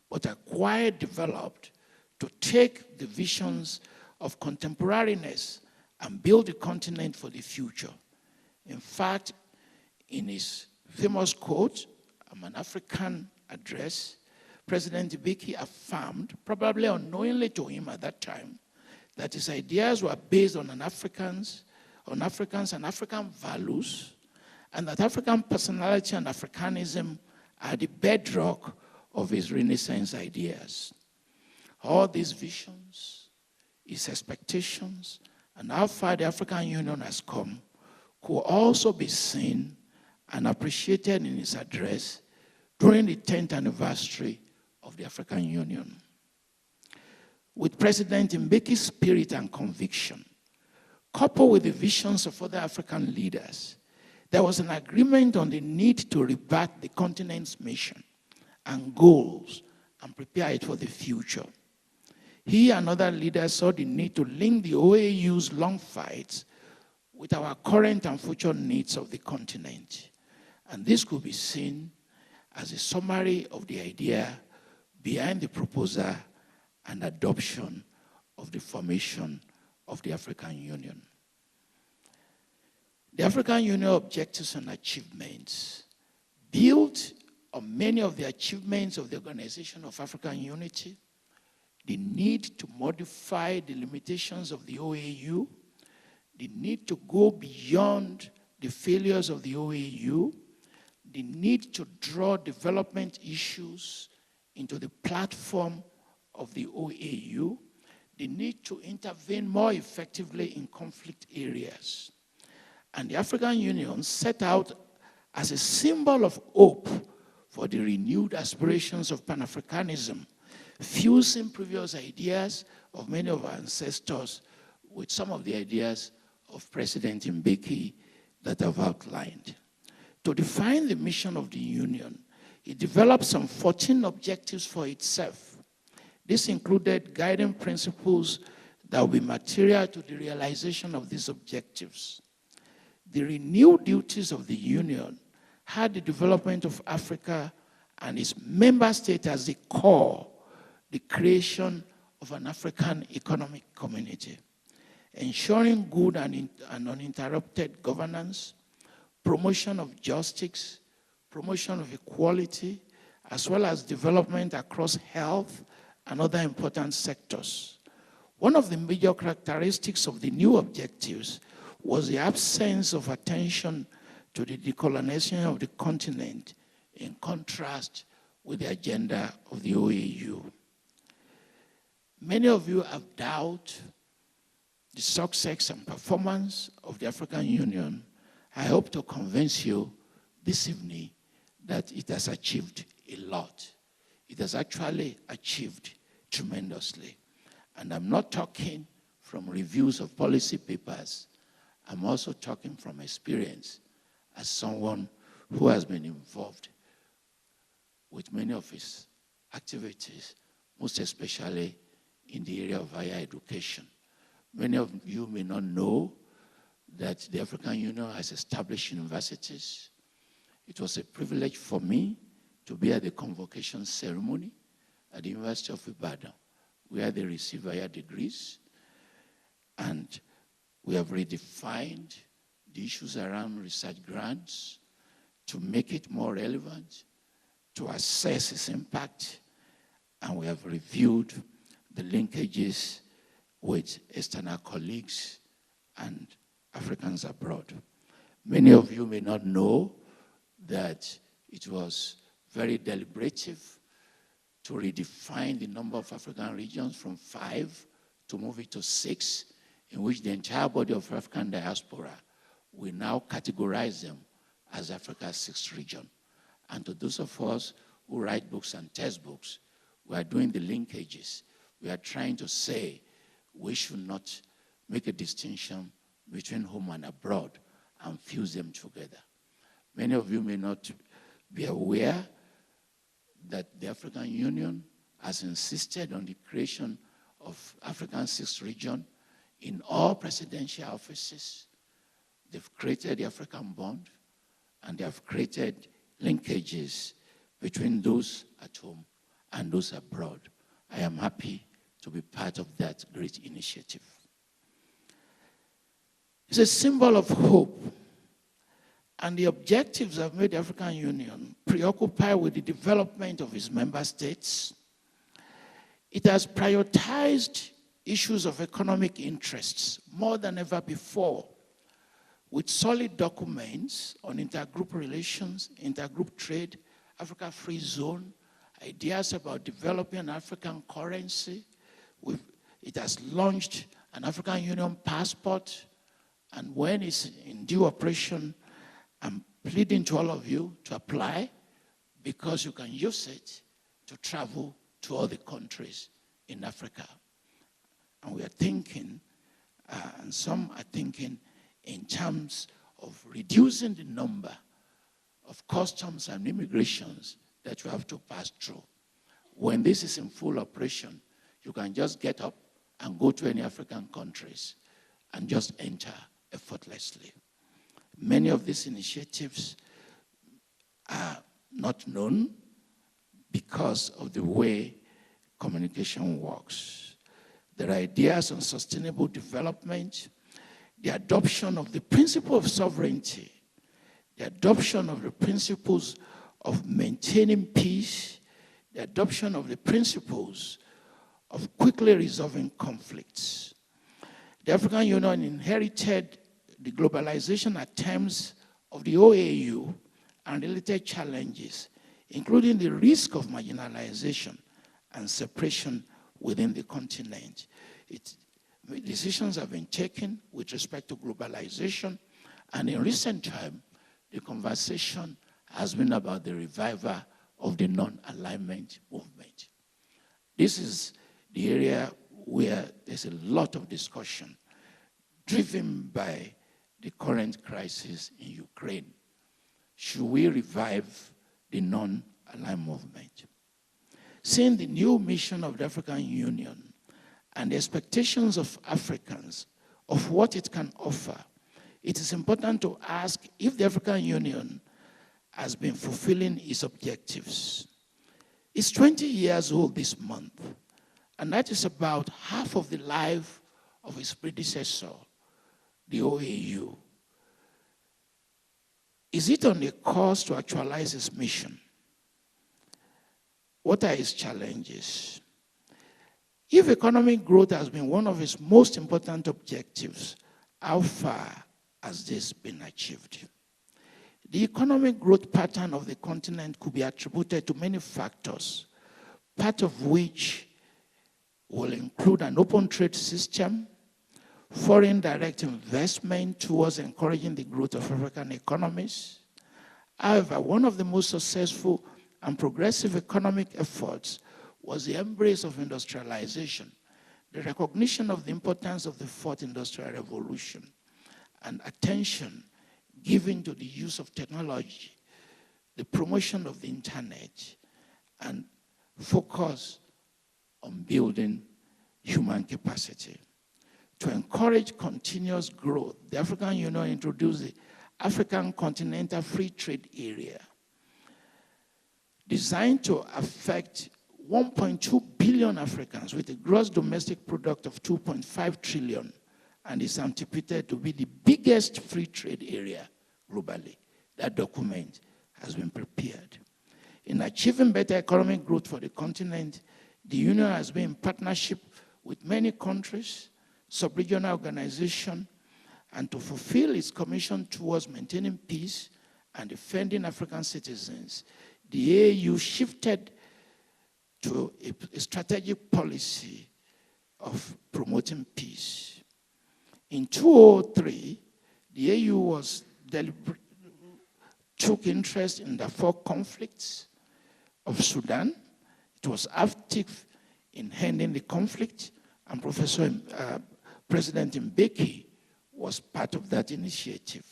but are quite developed to take the visions of contemporariness and build a continent for the future. In fact, in his famous quote, "I'm an African" address, President Mbeki affirmed, probably unknowingly to him at that time, that his ideas were based on Africans and African values, and that African personality and Africanism are the bedrock of his Renaissance ideas. All these visions, his expectations, and how far the African Union has come could also be seen and appreciated in his address during the 10th anniversary of the African Union. With President Mbeki's spirit and conviction, coupled with the visions of other African leaders, there was an agreement on the need to rebut the continent's mission and goals and prepare it for the future. He and other leaders saw the need to link the OAU's long fights with our current and future needs of the continent. And this could be seen as a summary of the idea behind the proposal and adoption of the formation of the African Union. The African Union objectives and achievements built on many of the achievements of the Organization of African Unity, the need to modify the limitations of the OAU, the need to go beyond the failures of the OAU, the need to draw development issues into the platform of the OAU, the need to intervene more effectively in conflict areas. And the African Union set out as a symbol of hope for the renewed aspirations of Pan-Africanism, fusing previous ideas of many of our ancestors with some of the ideas of President Mbeki that I've outlined. To define the mission of the Union, it developed some 14 objectives for itself. This included guiding principles that will be material to the realization of these objectives. The renewed duties of the Union had the development of Africa and its member states as the core, the creation of an African economic community, ensuring good and uninterrupted governance, promotion of justice, promotion of equality, as well as development across health and other important sectors. One of the major characteristics of the new objectives was the absence of attention to the decolonization of the continent, in contrast with the agenda of the OAU. Many of you have doubted the success and performance of the African Union. I hope to convince you this evening that it has achieved a lot. It has actually achieved tremendously. And I'm not talking from reviews of policy papers. I'm also talking from experience as someone who has been involved with many of his activities, most especially in the area of higher education. Many of you may not know that the African Union has established universities. It was a privilege for me to be at the convocation ceremony at the University of Ibadan, where they receive higher degrees. And we have redefined the issues around research grants to make it more relevant, to assess its impact, and we have reviewed the linkages with external colleagues and Africans abroad. Many of you may not know that it was very deliberative to redefine the number of African regions from 5 to move it to 6, in which the entire body of African diaspora, we now categorize them as Africa's 6th region. And to those of us who write books and textbooks, we are doing the linkages. We are trying to say we should not make a distinction between home and abroad and fuse them together. Many of you may not be aware that the African Union has insisted on the creation of African 6th region in all presidential offices. They've created the African bond, and they have created linkages between those at home and those abroad. I am happy to be part of that great initiative. It's a symbol of hope And the objectives have made the African Union preoccupied with the development of its member states. It has prioritized issues of economic interests more than ever before, with solid documents on intergroup relations, intergroup trade, Africa Free Zone, ideas about developing an African currency. It has launched an African Union passport, and when it's in due operation, I'm pleading to all of you to apply, because you can use it to travel to all the countries in Africa. And we are thinking, and some are thinking in terms of reducing the number of customs and immigrations that you have to pass through. When this is in full operation, you can just get up and go to any African countries and just enter effortlessly. Many of these initiatives are not known because of the way communication works. There are ideas on sustainable development, the adoption of the principle of sovereignty, the adoption of the principles of maintaining peace, the adoption of the principles of quickly resolving conflicts. The African Union inherited the globalization attempts of the OAU and related challenges, including the risk of marginalization and separation within the continent. Decisions have been taken with respect to globalization, and in recent time, the conversation has been about the revival of the non-alignment movement. This is the area where there's a lot of discussion, driven by the current crisis in Ukraine. Should we revive the non-aligned movement? Seeing the new mission of the African Union and the expectations of Africans of what it can offer, it is important to ask if the African Union has been fulfilling its objectives. It's 20 years old this month, and that is about half of the life of its predecessor, the OAU. Is it on a course to actualize its mission? What are its challenges? If economic growth has been one of its most important objectives, how far has this been achieved? The economic growth pattern of the continent could be attributed to many factors, part of which will include an open trade system, foreign direct investment towards encouraging the growth of African economies. However, one of the most successful and progressive economic efforts was the embrace of industrialization, the recognition of the importance of the fourth industrial revolution, and attention given to the use of technology, the promotion of the internet, and focus on building human capacity. To encourage continuous growth, the African Union introduced the African Continental Free Trade Area, designed to affect 1.2 billion Africans with a gross domestic product of 2.5 trillion, and is anticipated to be the biggest free trade area globally. That document has been prepared. In achieving better economic growth for the continent, the Union has been in partnership with many countries, sub-regional organizations, and to fulfill its commission towards maintaining peace and defending African citizens, the AU shifted to a strategic policy of promoting peace. In 2003, the AU took interest in the 4 conflicts of Sudan. It was active in ending the conflict, and President Mbeki was part of that initiative.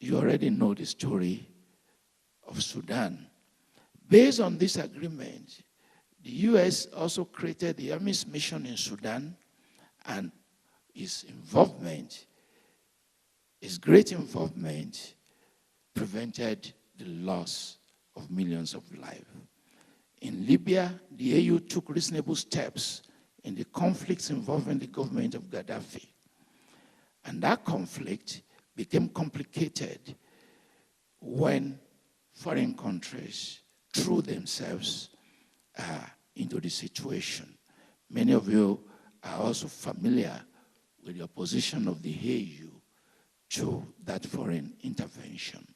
You already know the story of Sudan. Based on this agreement, the US also created the AMIS mission in Sudan, and his great involvement prevented the loss of millions of lives. In Libya, the AU took reasonable steps in the conflicts involving the government of Gaddafi. And that conflict became complicated when foreign countries threw themselves into the situation. Many of you are also familiar with the opposition of the AU to that foreign intervention.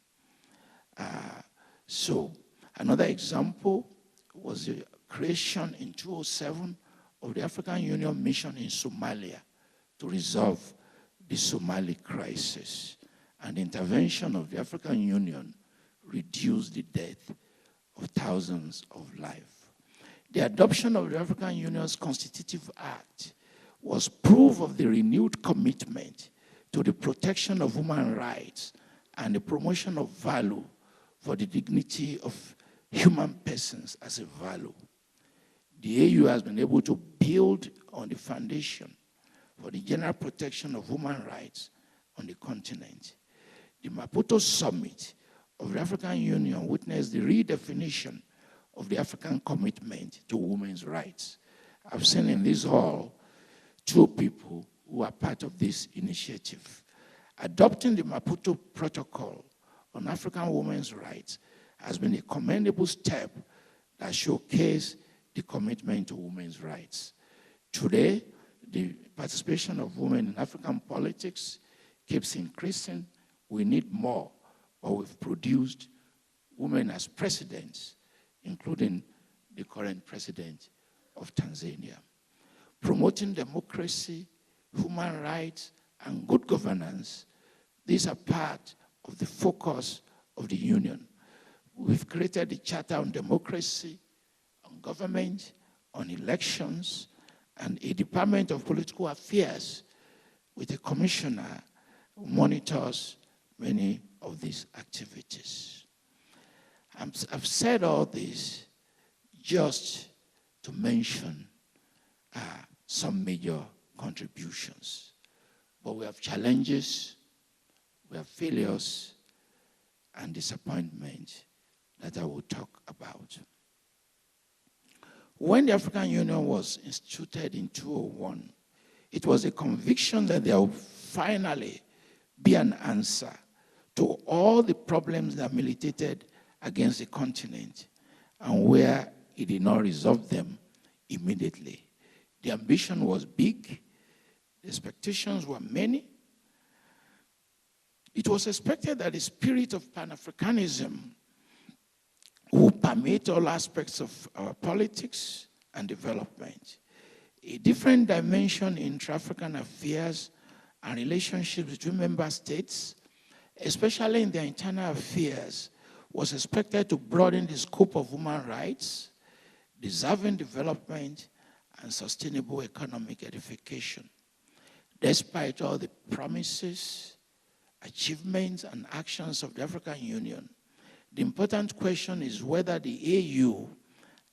So another example was the creation in 2007 of the African Union mission in Somalia to resolve the Somali crisis. And the intervention of the African Union reduced the death of thousands of lives. The adoption of the African Union's Constitutive Act was proof of the renewed commitment to the protection of human rights and the promotion of value for the dignity of human persons as a value. The AU has been able to build on the foundation for the general protection of human rights on the continent. The Maputo Summit of the African Union witnessed the redefinition of the African commitment to women's rights. I've seen in this hall 2 people who are part of this initiative. Adopting the Maputo Protocol on African women's rights has been a commendable step that showcases the commitment to women's rights. Today, the participation of women in African politics keeps increasing. We need more, but we've produced women as presidents, including the current president of Tanzania. Promoting democracy, human rights, and good governance, these are part of the focus of the Union. We've created the Charter on Democracy, on government, on elections, and a Department of Political Affairs with a commissioner who monitors many of these activities. I've said all this just to mention some major contributions. But we have challenges, we have failures, and disappointment that I will talk about. When the African Union was instituted in 2001, it was a conviction that there would finally be an answer to all the problems that militated against the continent, and where it did not resolve them immediately. The ambition was big, the expectations were many. It was expected that the spirit of Pan-Africanism would permeate all aspects of our politics and development. A different dimension in intra-African affairs and relationships between member states, especially in their internal affairs, was expected to broaden the scope of human rights, deserving development, and sustainable economic edification. Despite all the promises, achievements, and actions of the African Union, the important question is whether the AU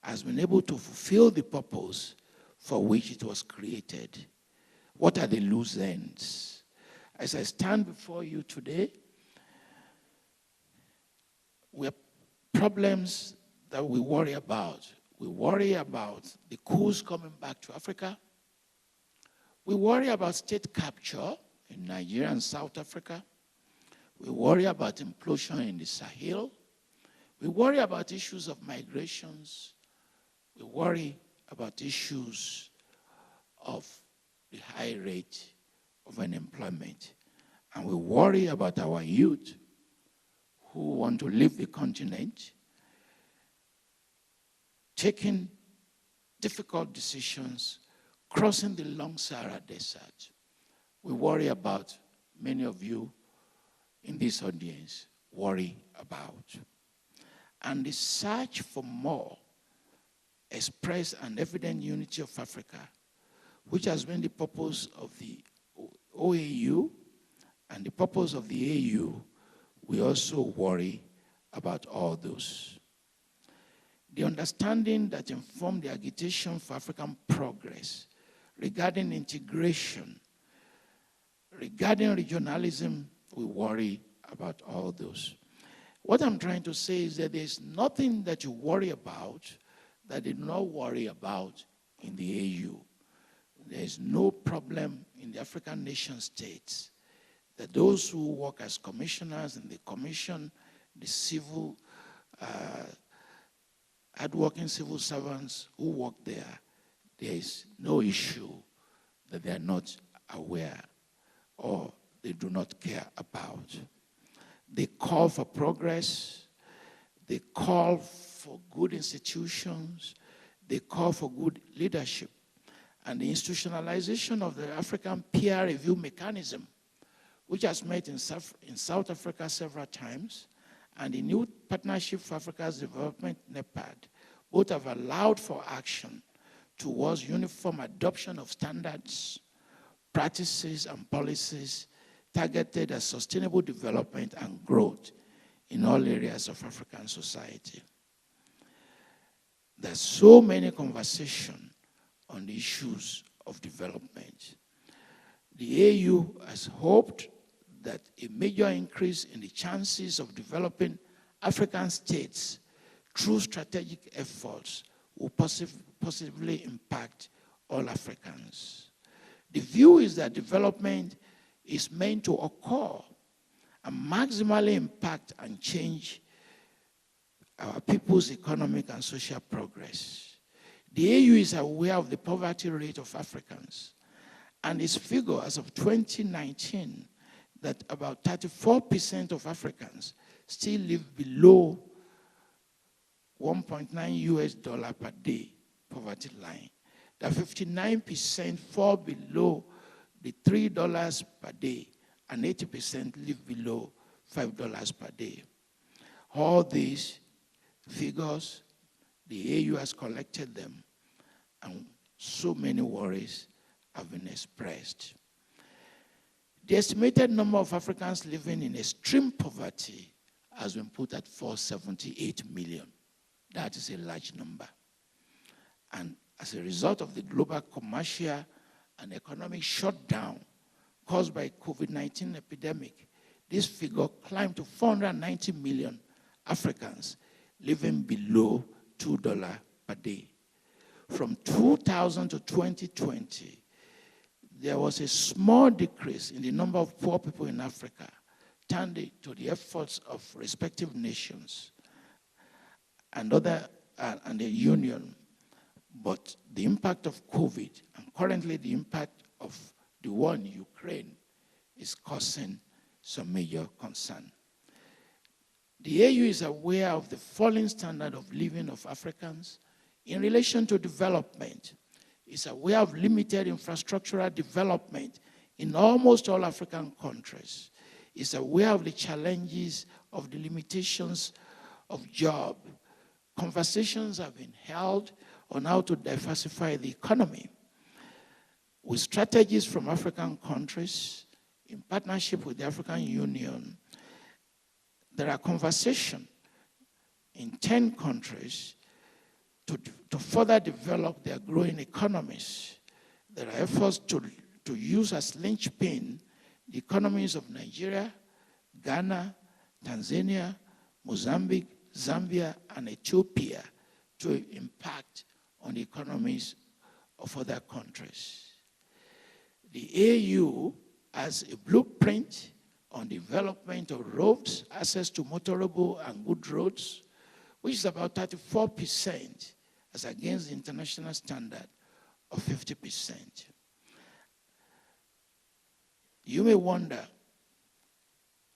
has been able to fulfill the purpose for which it was created. What are the loose ends? As I stand before you today, we have problems that we worry about. We worry about the coups coming back to Africa. We worry about state capture in Nigeria and South Africa. We worry about implosion in the Sahel. We worry about issues of migrations. We worry about issues of the high rate of unemployment. And we worry about our youth who want to leave the continent, taking difficult decisions, crossing the long Sahara Desert. We worry about, many of you in this audience worry about. And the search for more express and evident unity of Africa, which has been the purpose of the OAU and the purpose of the AU, we also worry about all those. The understanding that informed the agitation for African progress regarding integration, regarding regionalism, we worry about all those. What I'm trying to say is that there's nothing that you worry about that they do not worry about in the AU. There's no problem in the African nation states that those who work as commissioners in the commission, the civil, hardworking civil servants who work there, there is no issue that they are not aware or they do not care about. They call for progress, they call for good institutions, they call for good leadership. And the institutionalization of the African peer review mechanism, which has met in South Africa several times, and the new Partnership for Africa's Development, NEPAD, both have allowed for action towards uniform adoption of standards, practices, and policies targeted at sustainable development and growth in all areas of African society. There's so many conversations on the issues of development. The AU has hoped that a major increase in the chances of developing African states through strategic efforts will positively impact all Africans. The view is that development is meant to occur and maximally impact and change our people's economic and social progress. The AU is aware of the poverty rate of Africans, and its figure as of 2019 that about 34% of Africans still live below $1.9 US per day poverty line. That 59% fall below the $3 per day, and 80% live below $5 per day. All these figures, the AU has collected them, and so many worries have been expressed. The estimated number of Africans living in extreme poverty has been put at 478 million. That is a large number. And as a result of the global commercial and economic shutdown caused by COVID-19 epidemic, this figure climbed to 490 million Africans living below $2 per day. From 2000 to 2020, there was a small decrease in the number of poor people in Africa, thanks to the efforts of respective nations and the union. But the impact of COVID and currently the impact of the war in Ukraine is causing some major concern. The AU is aware of the falling standard of living of Africans in relation to development. It's aware of limited infrastructural development in almost all African countries. It's aware of the challenges of the limitations of job. Conversations have been held on how to diversify the economy. With strategies from African countries, in partnership with the African Union, there are conversations in 10 countries to further develop their growing economies. There are efforts to use as linchpin the economies of Nigeria, Ghana, Tanzania, Mozambique, Zambia, and Ethiopia to impact on the economies of other countries. The AU has a blueprint on development of roads, access to motorable and good roads, which is about 34% as against the international standard of 50%. You may wonder,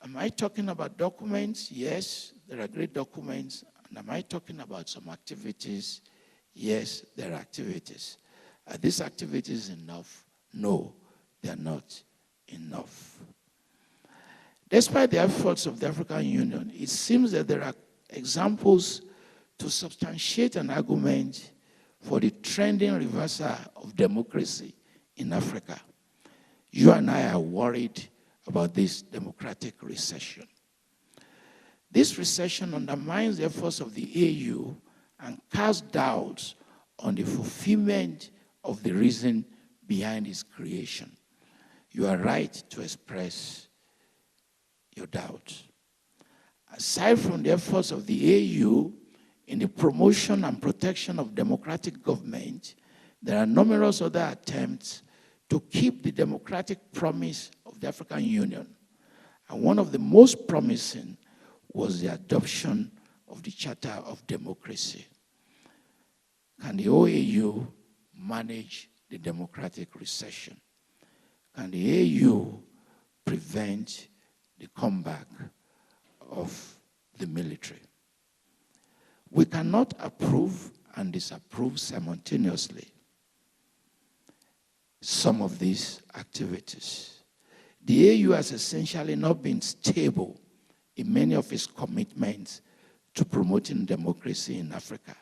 am I talking about documents? Yes, there are great documents. And am I talking about some activities? Yes, there are activities. Are these activities enough? No, they are not enough. Despite the efforts of the African Union, it seems that there are examples to substantiate an argument for the trending reversal of democracy in Africa. You and I are worried about this democratic recession. This recession undermines the efforts of the AU and casts doubts on the fulfillment of the reason behind its creation. You are right to express your doubts. Aside from the efforts of the AU in the promotion and protection of democratic government, there are numerous other attempts to keep the democratic promise of the African Union And one of the most promising was the adoption of the Charter of Democracy. Can the OAU manage the democratic recession? Can the AU prevent the comeback of the military? We cannot approve and disapprove simultaneously some of these activities. The AU has essentially not been stable in many of its commitments to promoting democracy in Africa,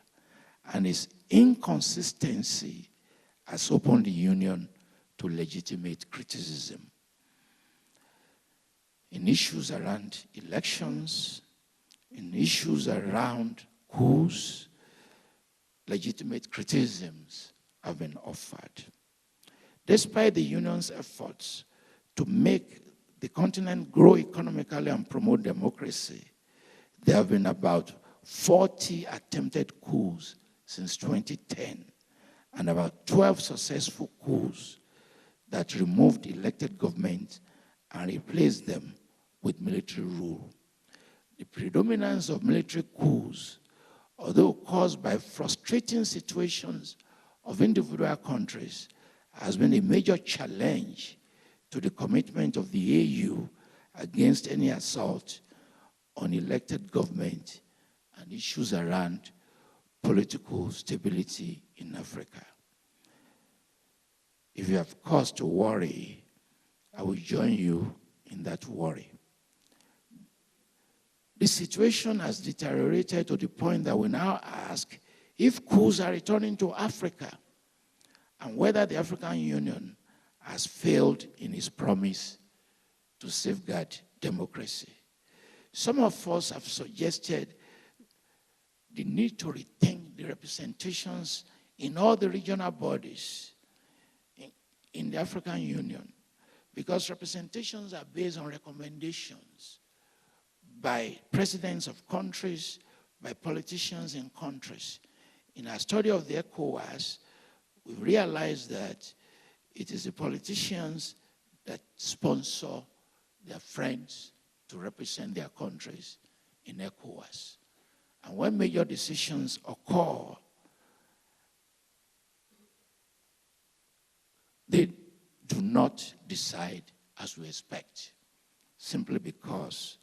and its inconsistency has opened the Union to legitimate criticism. In issues around elections, in issues around coups, legitimate criticisms have been offered. Despite the Union's efforts to make the continent grow economically and promote democracy, there have been about 40 attempted coups since 2010, and about 12 successful coups that removed elected government and replaced them with military rule. The predominance of military coups, although caused by frustrating situations of individual countries, has been a major challenge to the commitment of the AU against any assault on elected government and issues around political stability in Africa. If you have cause to worry, I will join you in that worry. The situation has deteriorated to the point that we now ask if coups are returning to Africa and whether the African Union has failed in its promise to safeguard democracy. Some of us have suggested the need to rethink the representations in all the regional bodies in the African Union, because representations are based on recommendations by presidents of countries, by politicians in countries. In our study of the ECOWAS, we realized that it is the politicians that sponsor their friends to represent their countries in ECOWAS. And when major decisions occur, they do not decide as we expect, simply because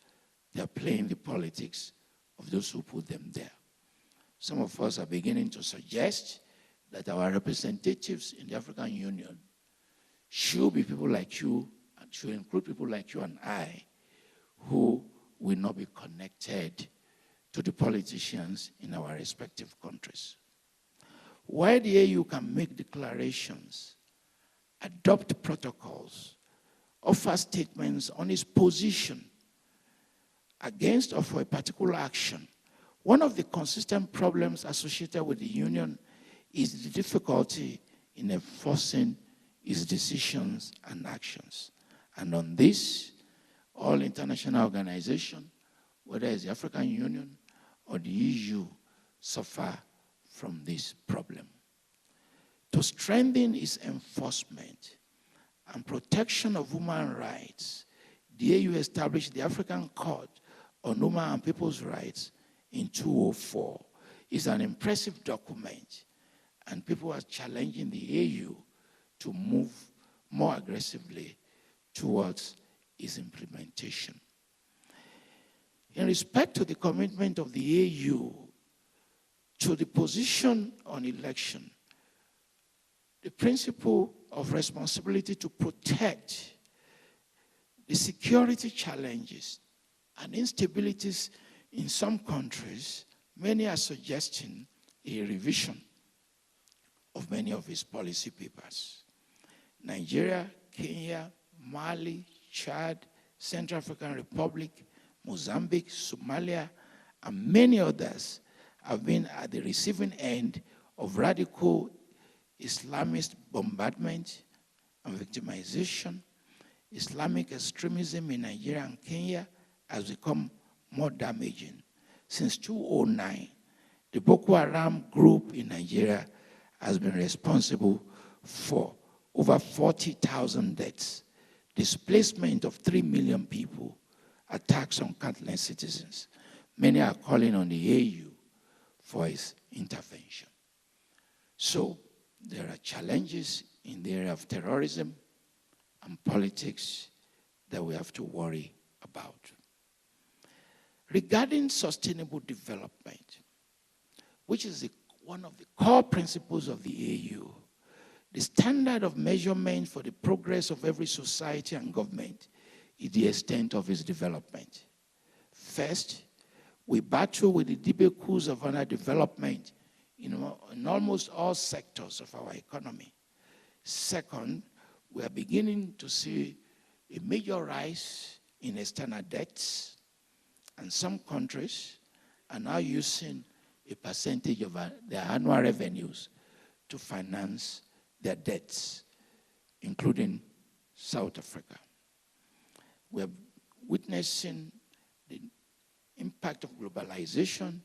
they are playing the politics of those who put them there. Some of us are beginning to suggest that our representatives in the African Union should be people like you, and should include people like you and I, who will not be connected to the politicians in our respective countries. While the AU can make declarations, adopt protocols, offer statements on its position against or for a particular action, one of the consistent problems associated with the Union is the difficulty in enforcing its decisions and actions. And on this, all international organizations, whether it's the African Union or the EU, suffer from this problem. To strengthen its enforcement and protection of human rights, the AU established the African Court on Human and People's Rights in 2004. It's an impressive document, and people are challenging the AU to move more aggressively towards its implementation. In respect to the commitment of the AU to the position on election, the principle of responsibility to protect the security challenges and instabilities in some countries, many are suggesting a revision of many of its policy papers. Nigeria, Kenya, Mali, Chad, Central African Republic, Mozambique, Somalia, and many others have been at the receiving end of radical Islamist bombardment and victimization. Islamic extremism in Nigeria and Kenya has become more damaging. Since 2009, the Boko Haram group in Nigeria has been responsible for over 40,000 deaths, displacement of 3 million people, attacks on countless citizens. Many are calling on the AU for its intervention. So there are challenges in the area of terrorism and politics that we have to worry about. Regarding sustainable development, which is one of the core principles of the AU, the standard of measurement for the progress of every society and government is the extent of its development. First, we battle with the debacles of underdevelopment in almost all sectors of our economy. Second, we are beginning to see a major rise in external debts, and some countries are now using a percentage of their annual revenues to finance their debts, including South Africa. We are witnessing the impact of globalization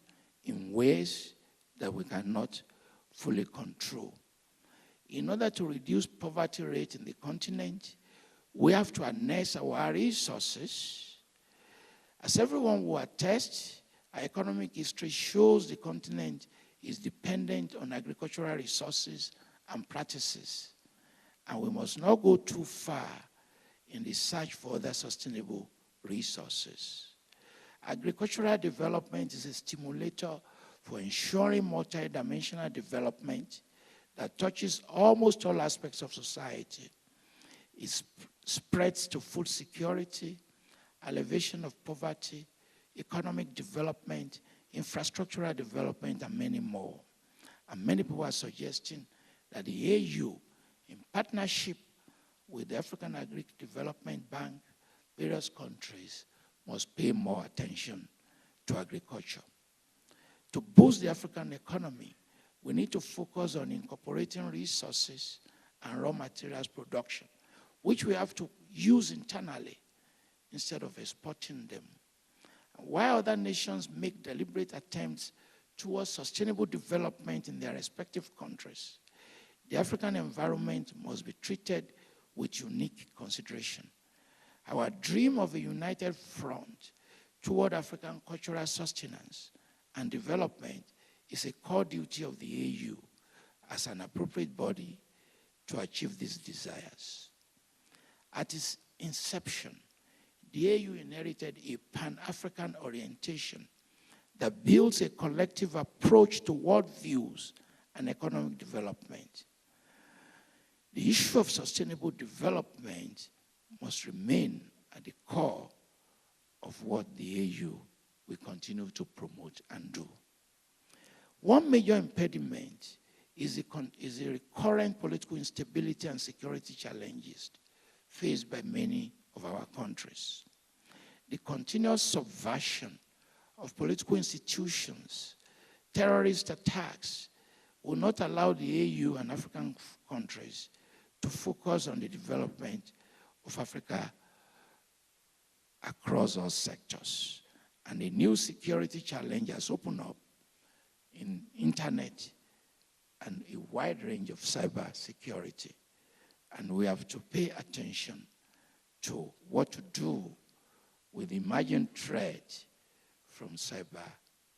in ways that we cannot fully control. In order to reduce poverty rate in the continent, we have to harness our resources. As everyone will attest, our economic history shows the continent is dependent on agricultural resources and practices, and we must not go too far in the search for other sustainable resources. Agricultural development is a stimulator for ensuring multidimensional development that touches almost all aspects of society. It spreads to food security, elevation of poverty, economic development, infrastructural development, and many more. And many people are suggesting that the AU, in partnership with the African Agri-Development Bank, various countries must pay more attention to agriculture. To boost the African economy, we need to focus on incorporating resources and raw materials production, which we have to use internally instead of exporting them. While other nations make deliberate attempts towards sustainable development in their respective countries, the African environment must be treated with unique consideration. Our dream of a united front toward African cultural sustenance and development is a core duty of the AU as an appropriate body to achieve these desires. At its inception, the AU inherited a Pan-African orientation that builds a collective approach to worldviews and economic development. The issue of sustainable development must remain at the core of what the AU will continue to promote and do. One major impediment is the recurrent political instability and security challenges faced by many of our countries. The continuous subversion of political institutions, terrorist attacks, will not allow the AU and African countries to focus on the development of Africa across all sectors. And a new security challenge has opened up in internet and a wide range of cyber security. And we have to pay attention to what to do with the emerging threat from cyber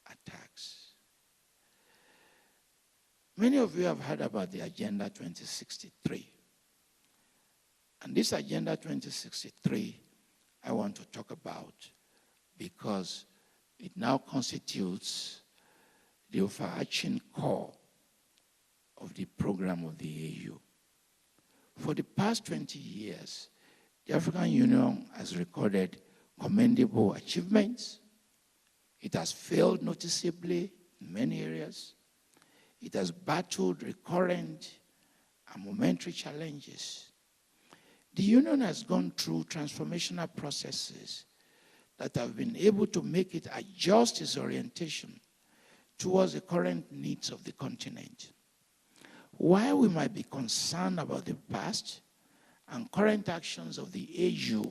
attacks. Many of you have heard about the Agenda 2063. And this Agenda 2063, I want to talk about because it now constitutes the overarching core of the program of the AU. For the past 20 years, the African Union has recorded commendable achievements. It has failed noticeably in many areas. It has battled recurrent and momentary challenges. The Union has gone through transformational processes that have been able to make it adjust its orientation towards the current needs of the continent. While we might be concerned about the past and current actions of the AU,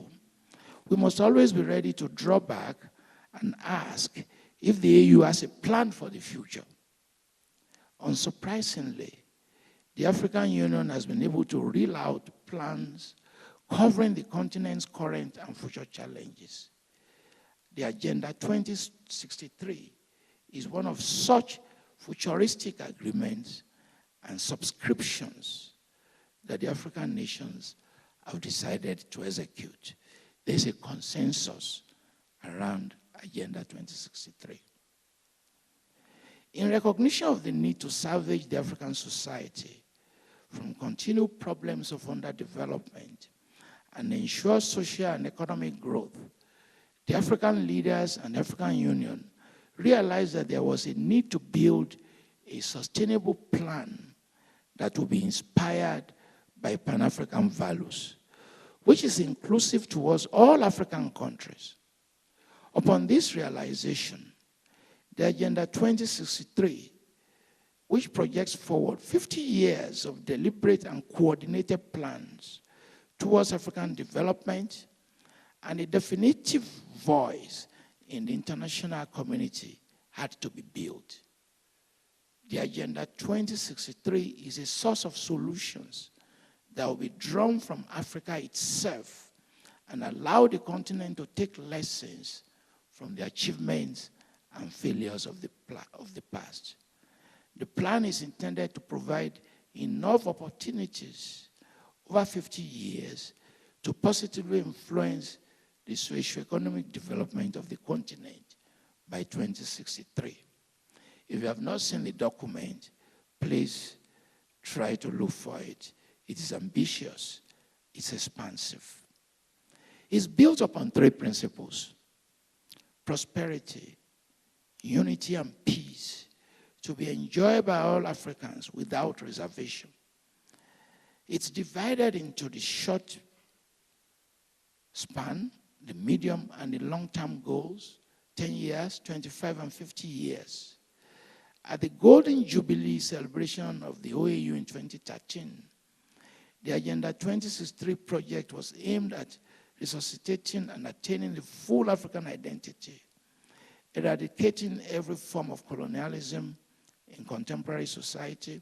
we must always be ready to draw back and ask if the AU has a plan for the future. Unsurprisingly, the African Union has been able to reel out plans covering the continent's current and future challenges. the Agenda 2063 is one of such futuristic agreements and subscriptions that the African nations have decided to execute. There's a consensus around Agenda 2063. In recognition of the need to salvage the African society from continued problems of underdevelopment and ensure social and economic growth, the African leaders and the African Union realized that there was a need to build a sustainable plan that will be inspired by Pan-African values, which is inclusive towards all African countries. Upon this realization, the Agenda 2063, which projects forward 50 years of deliberate and coordinated plans towards African development and a definitive voice in the international community, had to be built. The Agenda 2063 is a source of solutions that will be drawn from Africa itself and allow the continent to take lessons from the achievements and failures of the past. The plan is intended to provide enough opportunities over 50 years to positively influence the socio-economic development of the continent by 2063. If you have not seen the document, please try to look for it. It is ambitious, it's expansive. It's built upon 3 principles: prosperity, unity, and peace, to be enjoyed by all Africans without reservation. It's divided into the short span, the medium and the long-term goals, 10 years, 25 and 50 years. At the Golden Jubilee celebration of the OAU in 2013, the Agenda 2063 project was aimed at resuscitating and attaining the full African identity, eradicating every form of colonialism in contemporary society,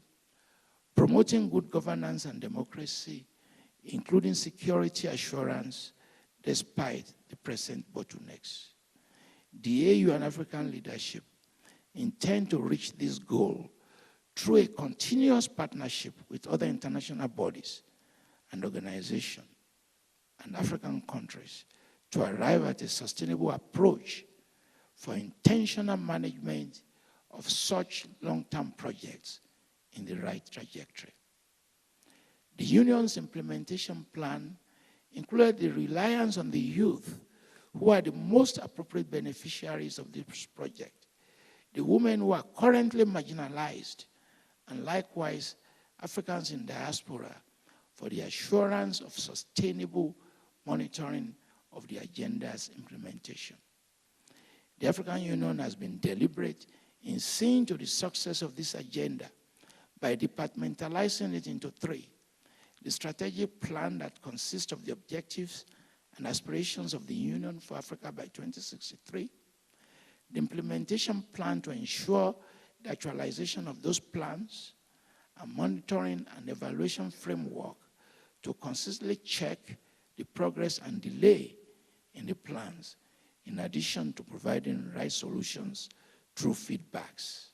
promoting good governance and democracy, including security assurance, despite the present bottlenecks. The AU and African leadership intend to reach this goal through a continuous partnership with other international bodies and organizations and African countries to arrive at a sustainable approach for intentional management of such long-term projects in the right trajectory. The Union's implementation plan included the reliance on the youth, who are the most appropriate beneficiaries of this project, the women who are currently marginalized, and likewise Africans in diaspora, for the assurance of sustainable monitoring of the agenda's implementation. The African Union has been deliberate in seeing to the success of this agenda by departmentalizing it into 3. The strategic plan that consists of the objectives and aspirations of the Union for Africa by 2063, the implementation plan to ensure the actualization of those plans, a monitoring and evaluation framework to consistently check the progress and delay in the plans, in addition to providing right solutions through feedbacks.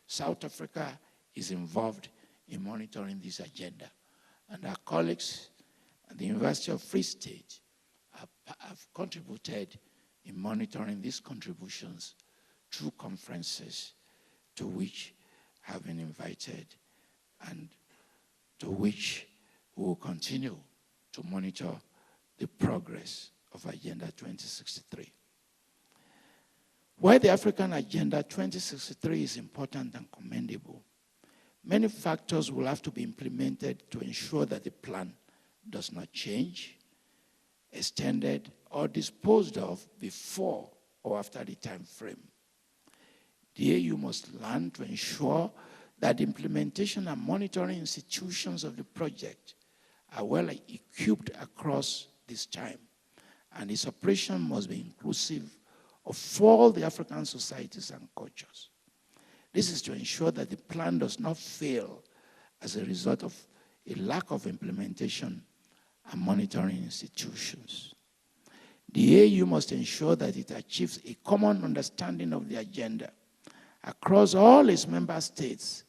South Africa is involved in monitoring this agenda, and our colleagues at the University of Free State have contributed in monitoring these contributions through conferences to which have been invited and to which we will continue to monitor the progress of Agenda 2063. While the African Agenda 2063 is important and commendable, many factors will have to be implemented to ensure that the plan does not change, extended, or disposed of before or after the time frame. The AU must learn to ensure that the implementation and monitoring institutions of the project are well equipped across this time, and its operation must be inclusive of all the African societies and cultures. This is to ensure that the plan does not fail as a result of a lack of implementation and monitoring institutions. The AU must ensure that it achieves a common understanding of the agenda across all its member states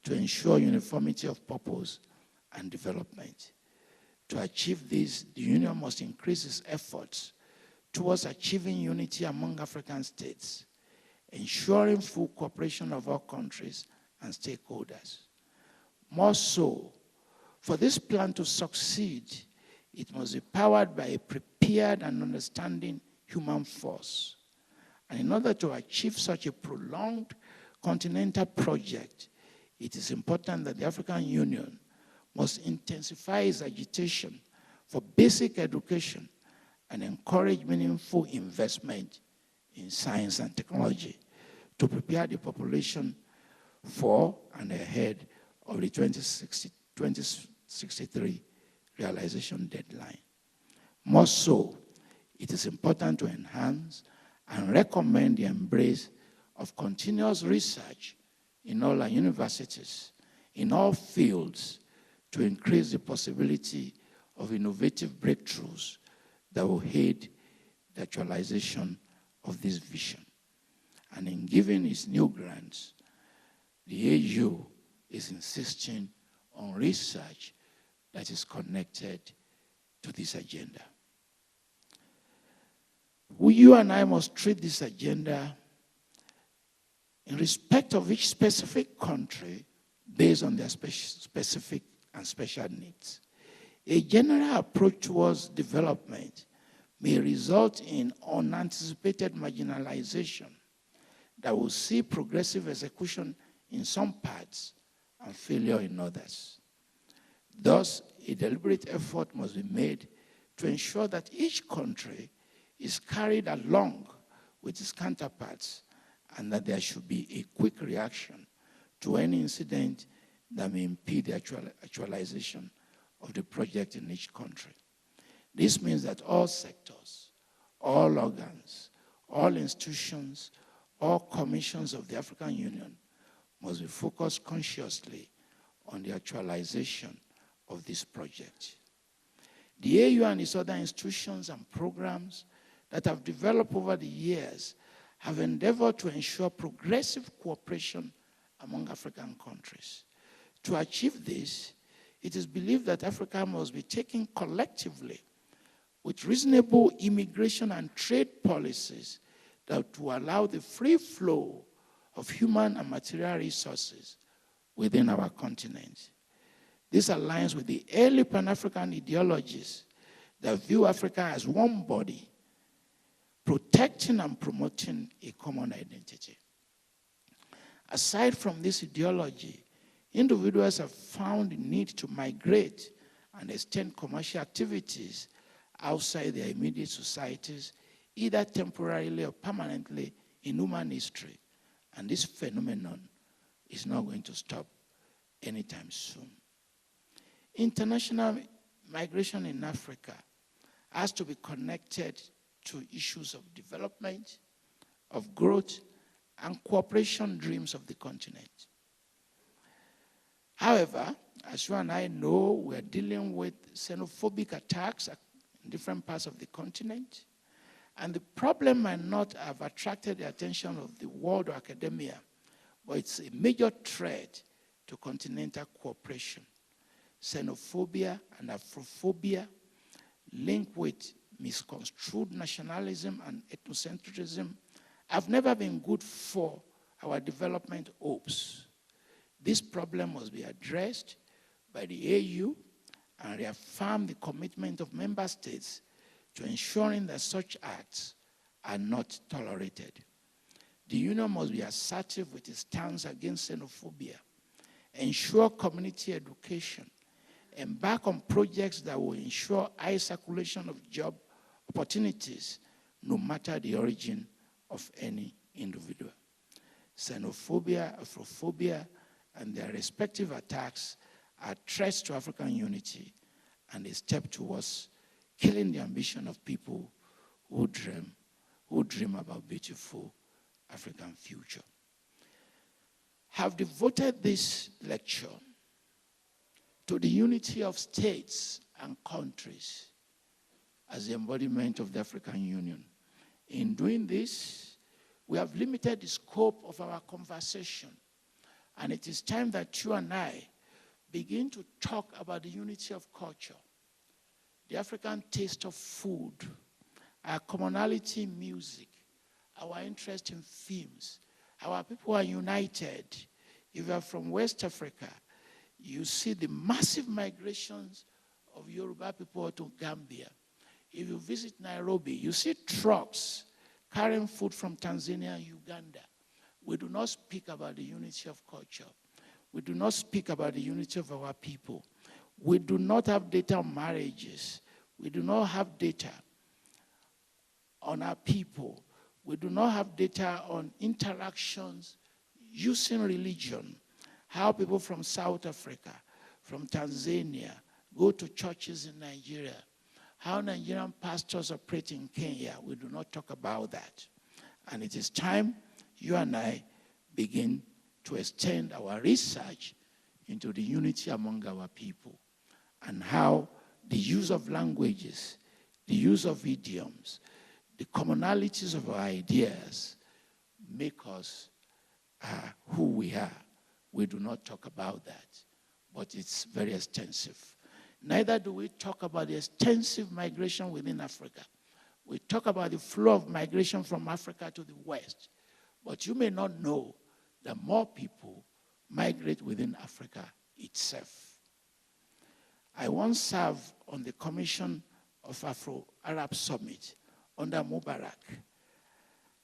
to ensure uniformity of purpose and development. To achieve this, the Union must increase its efforts towards achieving unity among African states, ensuring full cooperation of all countries and stakeholders. More so, for this plan to succeed, it must be powered by a prepared and understanding human force. And in order to achieve such a prolonged continental project, it is important that the African Union must intensify its agitation for basic education and encourage meaningful investment in science and technology to prepare the population for and ahead of the 2063 realization deadline. More so, it is important to enhance and recommend the embrace of continuous research in all our universities, in all fields, to increase the possibility of innovative breakthroughs that will aid the actualization of this vision. And in giving its new grants, the AU is insisting on research that is connected to this agenda. You and I must treat this agenda in respect of each specific country based on their specific and special needs. A general approach towards development may result in unanticipated marginalization that will see progressive execution in some parts and failure in others. Thus, a deliberate effort must be made to ensure that each country is carried along with its counterparts and that there should be a quick reaction to any incident that may impede the actualization of the project in each country. This means that all sectors, all organs, all institutions, all commissions of the African Union must be focused consciously on the actualization of this project. The AU and its other institutions and programs that have developed over the years have endeavored to ensure progressive cooperation among African countries. To achieve this, it is believed that Africa must be taken collectively with reasonable immigration and trade policies that will allow the free flow of human and material resources within our continent. This aligns with the early Pan-African ideologies that view Africa as one body, protecting and promoting a common identity. Aside from this ideology, individuals have found the need to migrate and extend commercial activities outside their immediate societies, either temporarily or permanently in human history. And this phenomenon is not going to stop anytime soon. International migration in Africa has to be connected to issues of development, of growth, and cooperation dreams of the continent. However, as you and I know, we are dealing with xenophobic attacks in different parts of the continent, and the problem might not have attracted the attention of the world or academia, but it's a major threat to continental cooperation. Xenophobia and Afrophobia linked with misconstrued nationalism and ethnocentrism have never been good for our development hopes. This problem must be addressed by the AU and reaffirm the commitment of member states to ensuring that such acts are not tolerated. The Union must be assertive with its stance against xenophobia, ensure community education, embark on projects that will ensure high circulation of job opportunities, no matter the origin of any individual. Xenophobia, Afrophobia, and their respective attacks are threats to African unity and a step towards killing the ambition of people who dream about beautiful African future. Have devoted this lecture to the unity of states and countries as the embodiment of the African Union. In doing this, we have limited the scope of our conversation, and it is time that you and I begin to talk about the unity of culture, the African taste of food, our commonality in music, our interest in films. Our people are united. If you are from West Africa, you see the massive migrations of Yoruba people to Gambia. If you visit Nairobi, you see trucks carrying food from Tanzania and Uganda. We do not speak about the unity of culture. We do not speak about the unity of our people. We do not have data on marriages. We do not have data on our people. We do not have data on interactions using religion, how people from South Africa, from Tanzania, go to churches in Nigeria, how Nigerian pastors operate in Kenya. We do not talk about that. And it is time you and I begin to extend our research into the unity among our people and how the use of languages, the use of idioms, the commonalities of our ideas make us who we are. We do not talk about that, but it's very extensive. Neither do we talk about the extensive migration within Africa. We talk about the flow of migration from Africa to the West, but you may not know that more people migrate within Africa itself. I once served on the Commission of Afro-Arab Summit under Mubarak.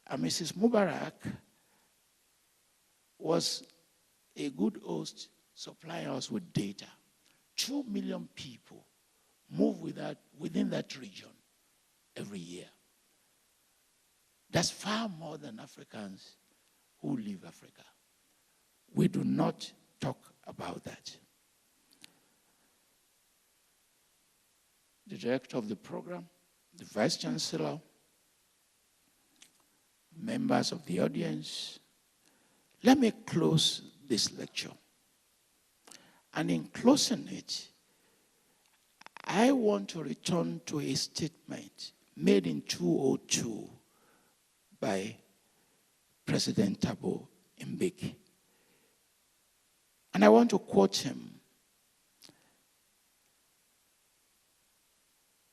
And Mrs. Mubarak was a good host, supplying us with data. 2 million people move within that region every year. That's far more than Africans who leave Africa. We do not talk about that. The director of the program, the vice chancellor, members of the audience, let me close this lecture. And in closing it, I want to return to a statement made in 2002 by President Thabo Mbeki. And I want to quote him.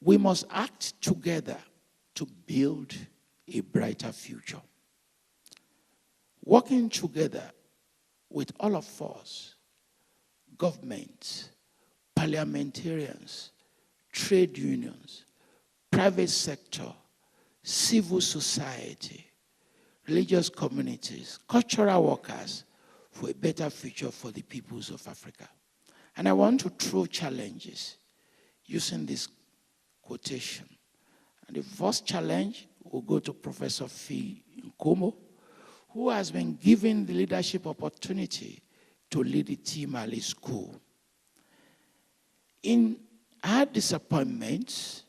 We must act together to build a brighter future. Working together with all of us, governments, parliamentarians, trade unions, private sector, civil society, religious communities, cultural workers, for a better future for the peoples of Africa. And I want to throw challenges using this quotation. And the first challenge will go to Professor Fi Nkomo, who has been given the leadership opportunity to lead the T-Mali School. In our disappointments,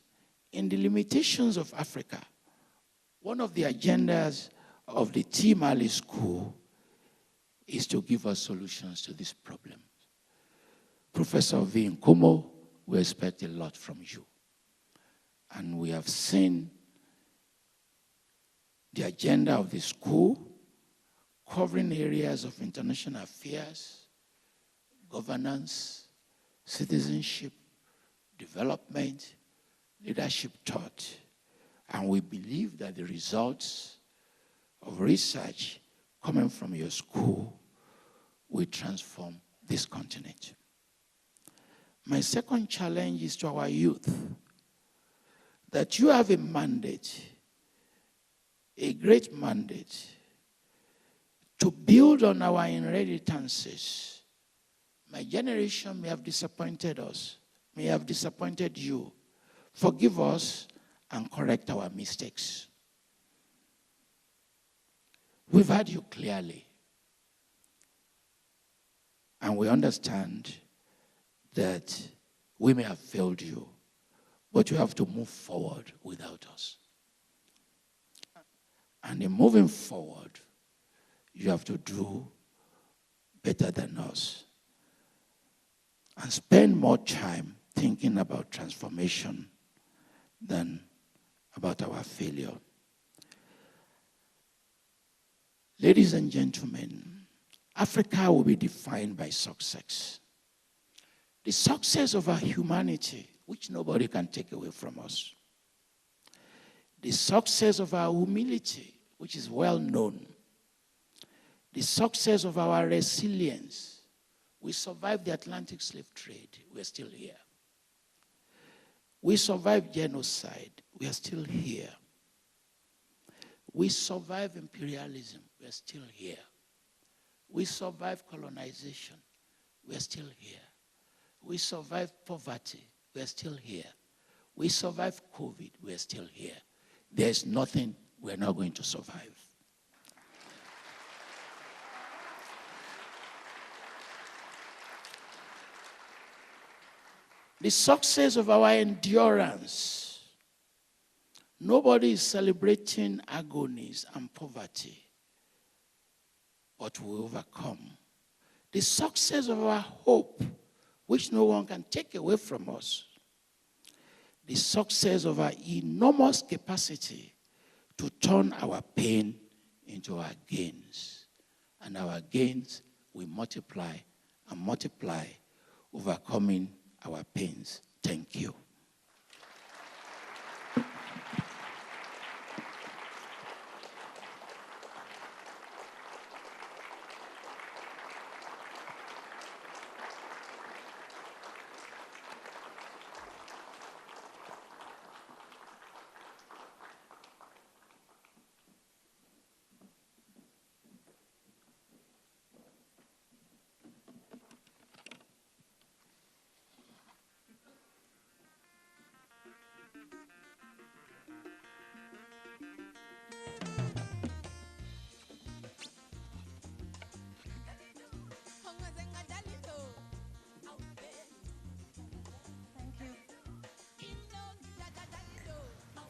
in the limitations of Africa, one of the agendas of the T-Mali School is to give us solutions to this problem. Professor V. Nkomo, we expect a lot from you. And we have seen the agenda of the school covering areas of international affairs, governance, citizenship, development, leadership thought. And we believe that the results of research coming from your school will transform this continent. My second challenge is to our youth, that you have a mandate, a great mandate, to build on our inheritances. My generation may have disappointed us, may have disappointed you. Forgive us and correct our mistakes. We've heard you clearly, and we understand that we may have failed you, but you have to move forward without us. And in moving forward, you have to do better than us and spend more time thinking about transformation than about our failure. Ladies and gentlemen, Africa will be defined by success. The success of our humanity, which nobody can take away from us. The success of our humility, which is well known. The success of our resilience. We survived the Atlantic slave trade. We're still here. We survived genocide. We are still here. We survived imperialism. We are still here. We survived colonization. We are still here. We survived poverty. We are still here. We survived COVID. We are still here. There's nothing we're not going to survive. The success of our endurance. Nobody is celebrating agonies and poverty, but we overcome. The success of our hope, which no one can take away from us. The success of our enormous capacity to turn our pain into our gains. And our gains will multiply and multiply, overcoming our pains. Thank you.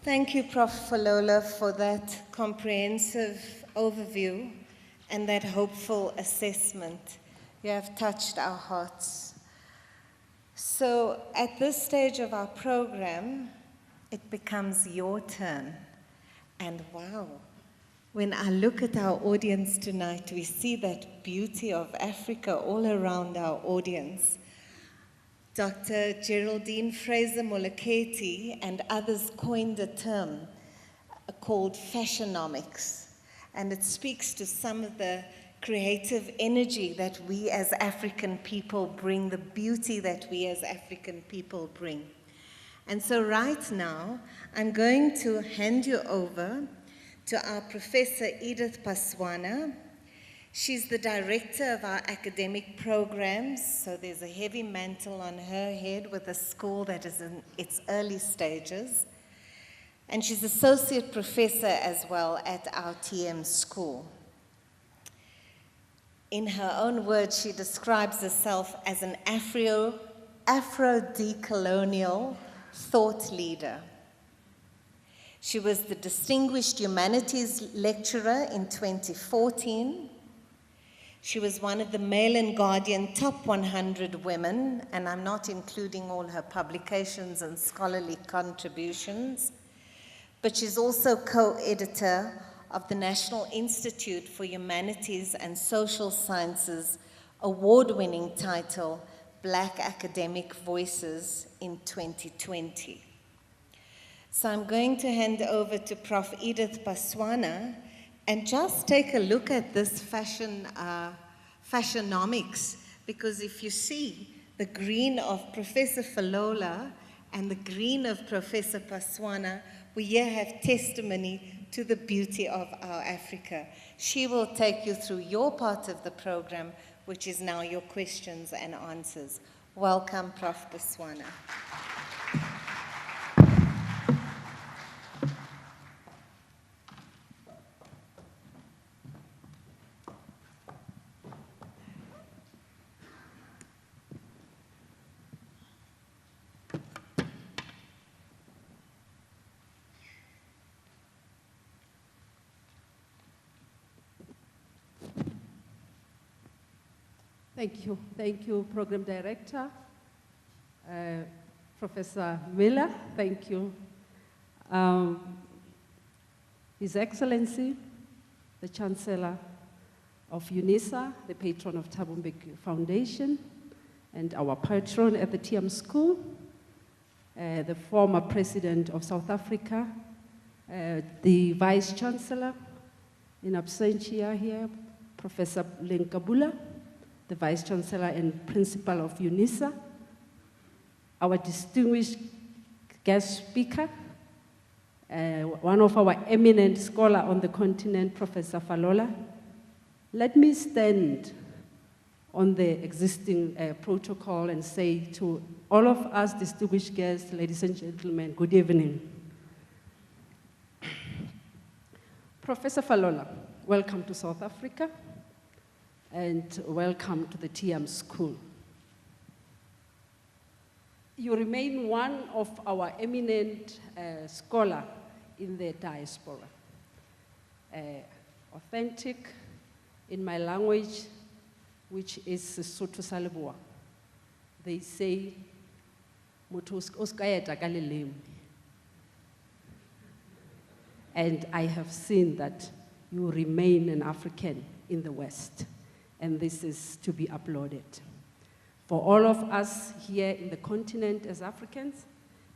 Thank you, Prof Falola, for that comprehensive overview and that hopeful assessment. You have touched our hearts. So at this stage of our program, it becomes your turn. And wow, when I look at our audience tonight, we see that beauty of Africa all around our audience. Dr. Geraldine Fraser-Moleketi and others coined a term called fashionomics, and it speaks to some of the creative energy that we as African people bring, the beauty that we as African people bring. And so right now, I'm going to hand you over to our Professor Edith Paswana. She's the director of our academic programs, so there's a heavy mantle on her head with a school that is in its early stages. And she's associate professor as well at our TM school. In her own words, she describes herself as an Afro-decolonial thought leader. She was the Distinguished Humanities Lecturer in 2014. She was one of the Mail and Guardian top 100 women, and I'm not including all her publications and scholarly contributions, but she's also co-editor of the National Institute for Humanities and Social Sciences award-winning title, Black Academic Voices in 2020. So I'm going to hand over to Prof. Edith Paswana and just take a look at this fashionomics, because if you see the green of Professor Falola and the green of Professor Paswana, we here have testimony to the beauty of our Africa. She will take you through your part of the program, which is now your questions and answers. Welcome, Prof. Paswana. Thank you, Program Director, Professor Miller. Thank you, His Excellency, the Chancellor of UNISA, the patron of Thabo Mbeki Foundation, and our patron at the TM School, the former President of South Africa, the Vice Chancellor, in absentia here, Professor Lenkabula, the Vice Chancellor and Principal of UNISA, our distinguished guest speaker, one of our eminent scholars on the continent, Professor Falola. Let me stand on the existing protocol and say to all of us distinguished guests, ladies and gentlemen, good evening. Professor Falola, welcome to South Africa and welcome to the TM School. You remain one of our eminent scholars in the diaspora. Authentic in my language, which is Sotho sa Leboa. They say, and I have seen that you remain an African in the West, and this is to be applauded. For all of us here in the continent as Africans,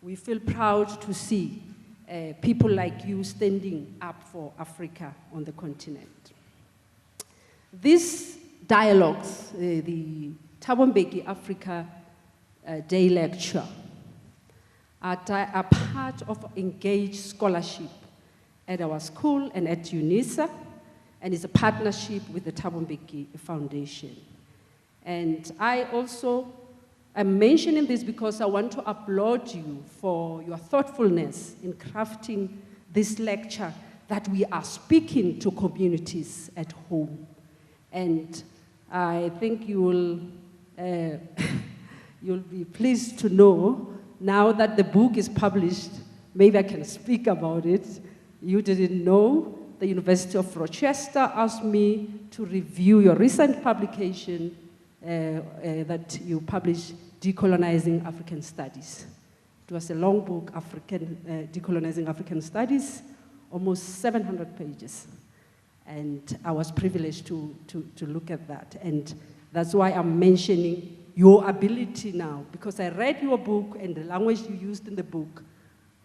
we feel proud to see people like you standing up for Africa on the continent. These dialogues, the Thabo Mbeki Africa Day Lecture, are part of engaged scholarship at our school and at UNISA, and is a partnership with the Thabo Mbeki Foundation. And I also am mentioning this because I want to applaud you for your thoughtfulness in crafting this lecture that we are speaking to communities at home. And I think you will you'll be pleased to know now that the book is published, maybe I can speak about it. You didn't know, the University of Rochester asked me to review your recent publication that you published, Decolonizing African Studies. It was a long book, Decolonizing African Studies, almost 700 pages. And I was privileged to look at that. And that's why I'm mentioning your ability now, because I read your book and the language you used in the book,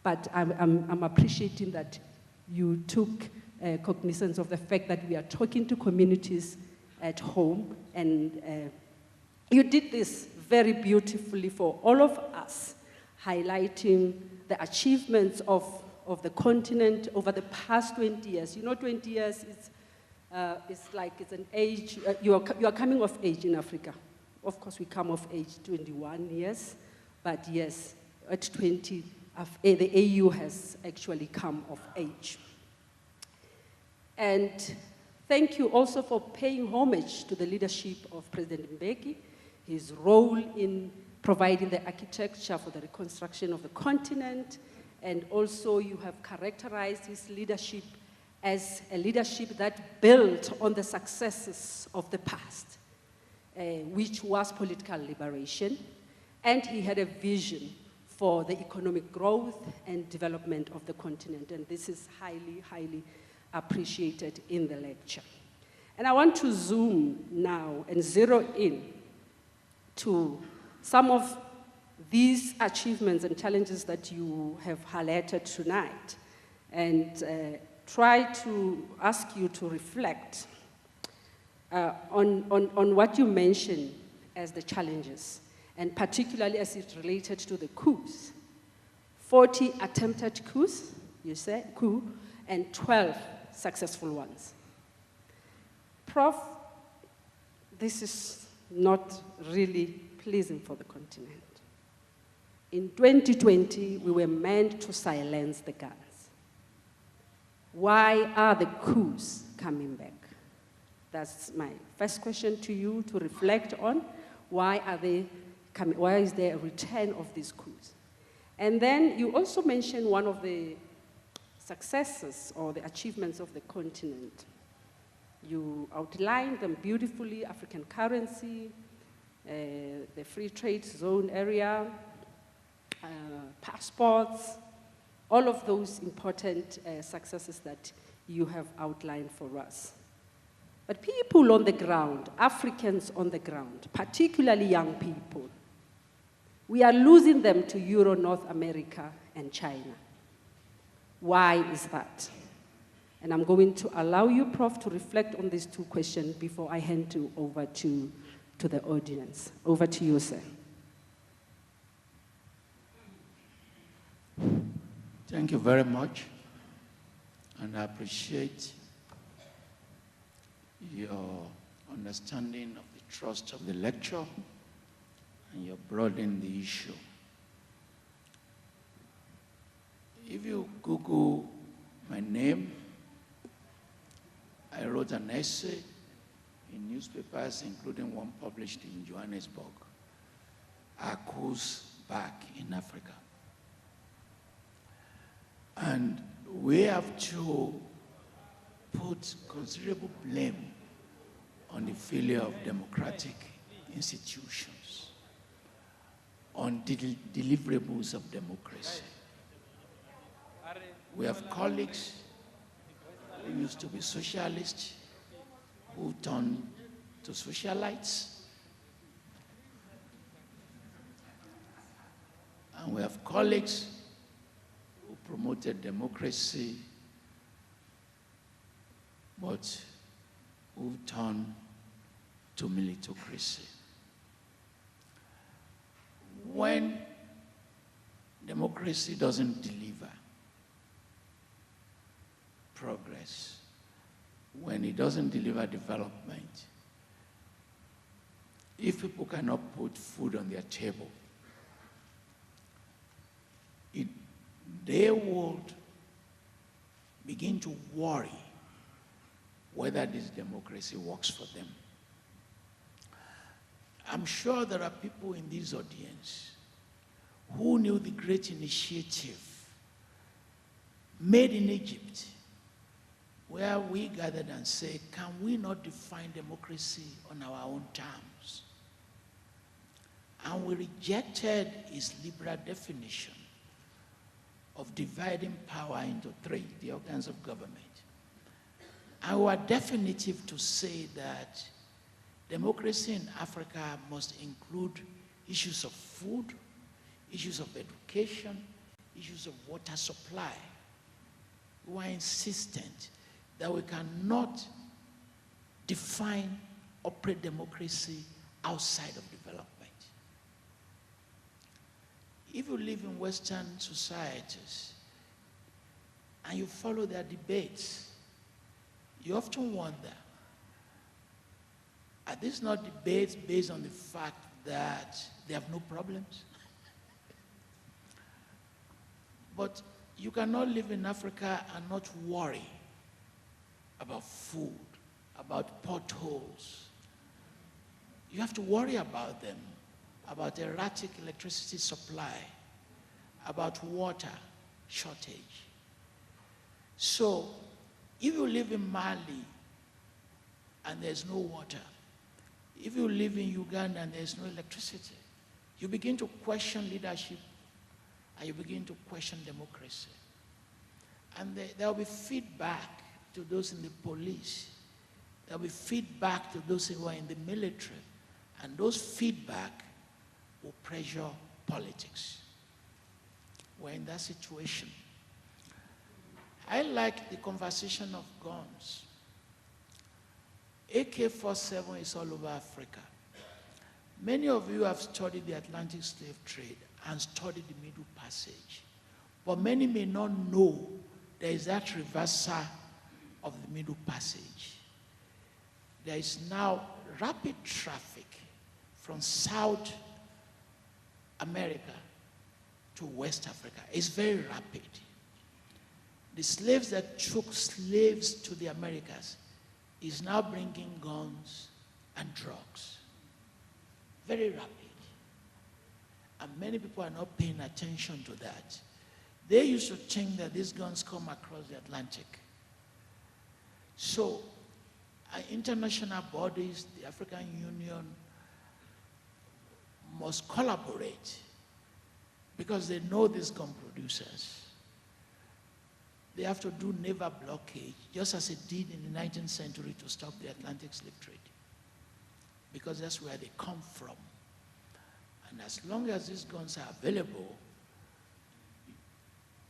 but I'm appreciating that you took cognizance of the fact that we are talking to communities at home, and you did this very beautifully for all of us, highlighting the achievements of the continent over the past 20 years. You know, 20 years it's like it's an age, you are coming of age in Africa. Of course, we come of age 21 years, but yes, at 20, the AU has actually come of age. And thank you also for paying homage to the leadership of President Mbeki, his role in providing the architecture for the reconstruction of the continent, and also you have characterized his leadership as a leadership that built on the successes of the past, which was political liberation, and he had a vision for the economic growth and development of the continent, and this is highly, highly appreciated in the lecture. And I want to zoom now and zero in to some of these achievements and challenges that you have highlighted tonight, and try to ask you to reflect on what you mentioned as the challenges, and particularly as it related to the coups. 40 attempted coups, you said, coup, and 12 successful ones. Prof, this is not really pleasing for the continent. In 2020, we were meant to silence the guns. Why are the coups coming back? That's my first question to you to reflect on. Why are they coming? Why is there a return of these coups? And then you also mentioned one of the successes or the achievements of the continent. You outlined them beautifully: African currency, the free trade zone area, passports, all of those important successes that you have outlined for us. But people on the ground, Africans on the ground, particularly young people, we are losing them to Euro, North America, and China. Why is that? And I'm going to allow you, Prof, to reflect on these two questions before I hand you over to the audience. Over to you, sir. Thank you very much, and I appreciate your understanding of the thrust of the lecture and your broadening the issue. If you Google my name, I wrote an essay in newspapers, including one published in Johannesburg, Aku's Back in Africa. And we have to put considerable blame on the failure of democratic institutions, on deliverables of democracy. We have colleagues who used to be socialists, who turned to socialites. And we have colleagues who promoted democracy, but who turned to militocracy. When democracy doesn't deliver progress, when it doesn't deliver development, if people cannot put food on their table, they would begin to worry whether this democracy works for them. I'm sure there are people in this audience who knew the great initiative made in Egypt, where we gathered and said, can we not define democracy on our own terms? And we rejected its liberal definition of dividing power into three, the organs of government. And we were definitive to say that democracy in Africa must include issues of food, issues of education, issues of water supply. We were insistent that we cannot define operate democracy outside of development. If you live in Western societies and you follow their debates, you often wonder, are these not debates based on the fact that they have no problems? But you cannot live in Africa and not worry about food, about potholes. You have to worry about them, about erratic electricity supply, about water shortage. So, if you live in Mali and there's no water, if you live in Uganda and there's no electricity, you begin to question leadership and you begin to question democracy. And there will be feedback to those in the police. There will be feedback to those who are in the military. And those feedback will pressure politics. We're in that situation. I like the conversation of guns. AK-47 is all over Africa. Many of you have studied the Atlantic slave trade and studied the Middle Passage. But many may not know there is that reversal of the Middle Passage. There is now rapid traffic from South America to West Africa. It's very rapid. The slaves that took slaves to the Americas is now bringing guns and drugs. Very rapid. And many people are not paying attention to that. They used to think that these guns come across the Atlantic. So, international bodies, the African Union, must collaborate because they know these gun producers. They have to do naval blockade, just as it did in the 19th century to stop the Atlantic slave trade, because that's where they come from. And as long as these guns are available,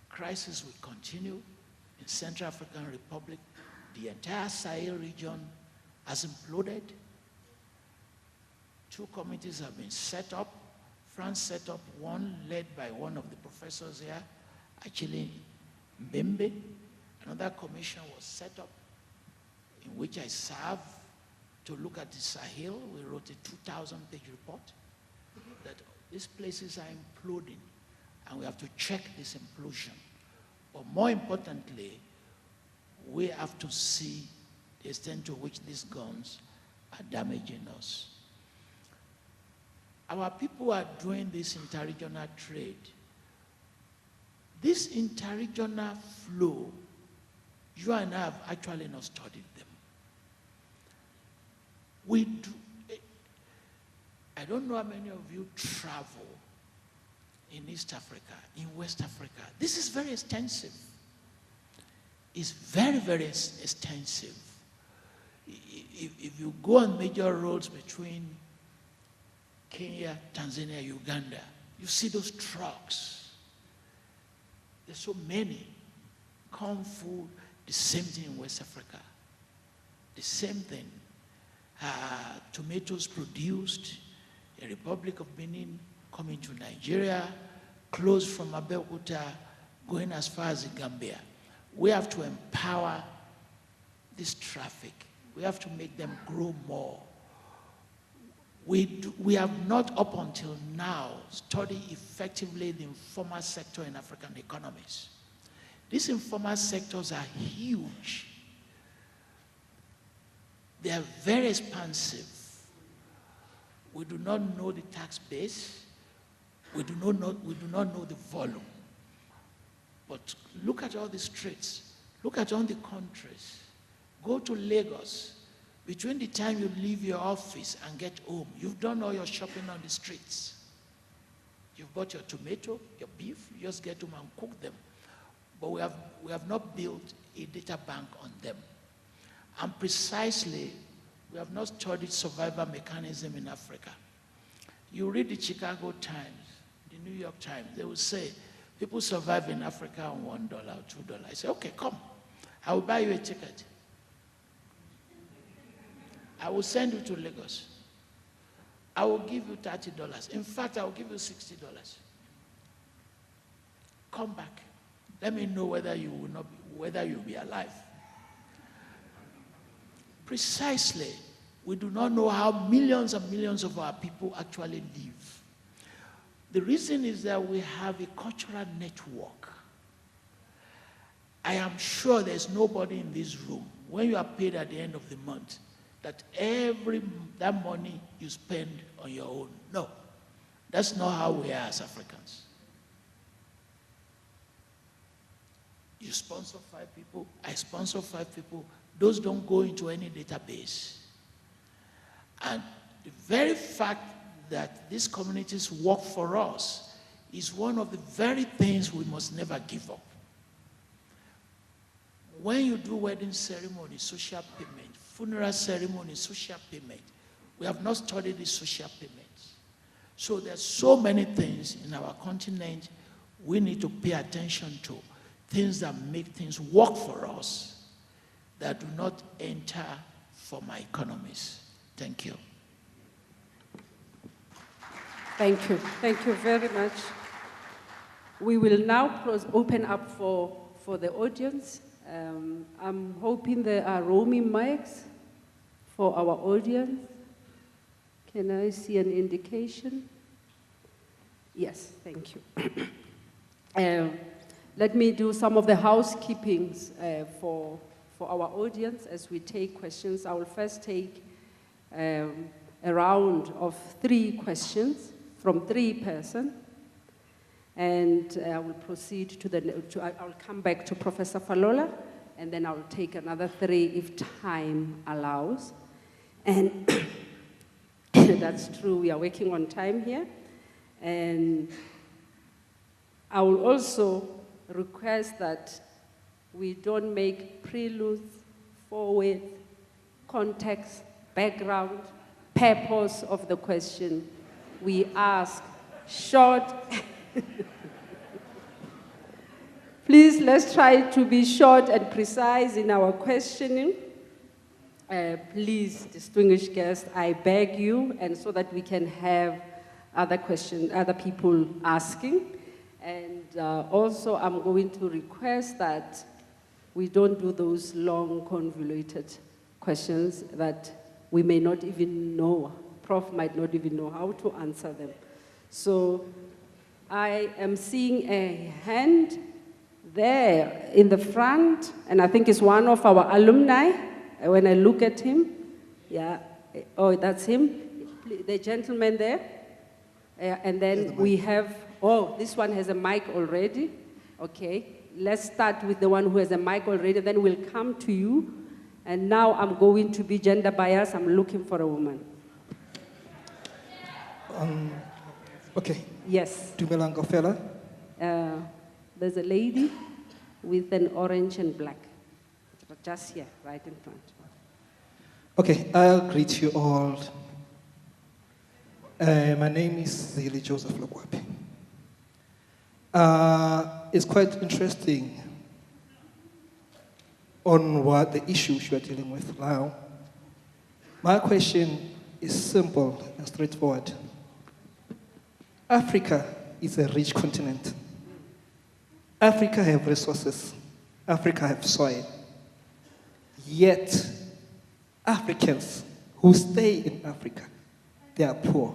crisis will continue in Central African Republic. The entire Sahel region has imploded. 2 committees have been set up. France set up one led by one of the professors here, actually Mbembe. Another commission was set up in which I served to look at the Sahel. We wrote a 2,000-page report that these places are imploding and we have to check this implosion. But more importantly, we have to see the extent to which these guns are damaging us. Our people are doing this interregional trade. This interregional flow, you and I have actually not studied them. We do. I don't know how many of you travel in East Africa, in West Africa. This is very extensive. It's very, very extensive. If you go on major roads between Kenya, Tanzania, Uganda, you see those trucks. There's so many. Corn food, the same thing in West Africa. The same thing. Tomatoes produced in the Republic of Benin, coming to Nigeria, close from Abeokuta, going as far as the Gambia. We have to empower this traffic. We have to make them grow more. We have not up until now studied effectively the informal sector in African economies. These informal sectors are huge. They are very expansive. We do not know the tax base. We do not know the volume. But look at all the streets. Look at all the countries. Go to Lagos. Between the time you leave your office and get home, you've done all your shopping on the streets. You've bought your tomato, your beef, you just get home and cook them. But we have not built a data bank on them. And precisely, we have not studied survival mechanism in Africa. You read the Chicago Times, the New York Times, they will say, people survive in Africa on $1 or $2. I say, okay, come. I will buy you a ticket. I will send you to Lagos. I will give you $30. In fact, I will give you $60. Come back. Let me know whether you'll be alive. Precisely, we do not know how millions and millions of our people actually live. The reason is that we have a cultural network. I am sure there's nobody in this room, when you are paid at the end of the month, that that money you spend on your own. No, that's not how we are as Africans. You sponsor 5 people, I sponsor 5 people. Those don't go into any database. And the very fact that these communities work for us is one of the very things we must never give up. When you do wedding ceremony, social payment, funeral ceremony, social payment, we have not studied the social payments. So there's so many things in our continent we need to pay attention to, things that make things work for us, that do not enter for my economies. Thank you. Thank you. Thank you very much. We will now open up for the audience. I'm hoping there are roaming mics for our audience. Can I see an indication? Yes, thank you. Let me do some of the housekeepings for our audience as we take questions. I will first take a round of 3 questions from 3 persons. And I will proceed I will come back to Professor Falola, and then I will take another 3 if time allows. And that's true, we are working on time here. And I will also request that We don't make preludes, forward, context, background, purpose of the question. We ask short. Please, let's try to be short and precise in our questioning. Please, distinguished guests, I beg you, and so that we can have other people asking. And also, I'm going to request that we don't do those long, convoluted questions that we may not even know, Prof might not even know how to answer them. So I am seeing a hand there in the front, and I think it's one of our alumni. When I look at him, yeah, oh, that's him, the gentleman there. And then we have, oh, this one has a mic already. Okay, let's start with the one who has a mic already, then we'll come to you. And now I'm going to be gender biased, I'm looking for a woman. Okay. Yes. Dumelang fella. There's a lady with an orange and black. Just here, right in front. Okay, I'll greet you all. My name is Zili Joseph Lokwapi. It's quite interesting on what the issues you are dealing with now. My question is simple and straightforward. Africa is a rich continent. Africa has resources. Africa has soil. Yet, Africans who stay in Africa, they are poor.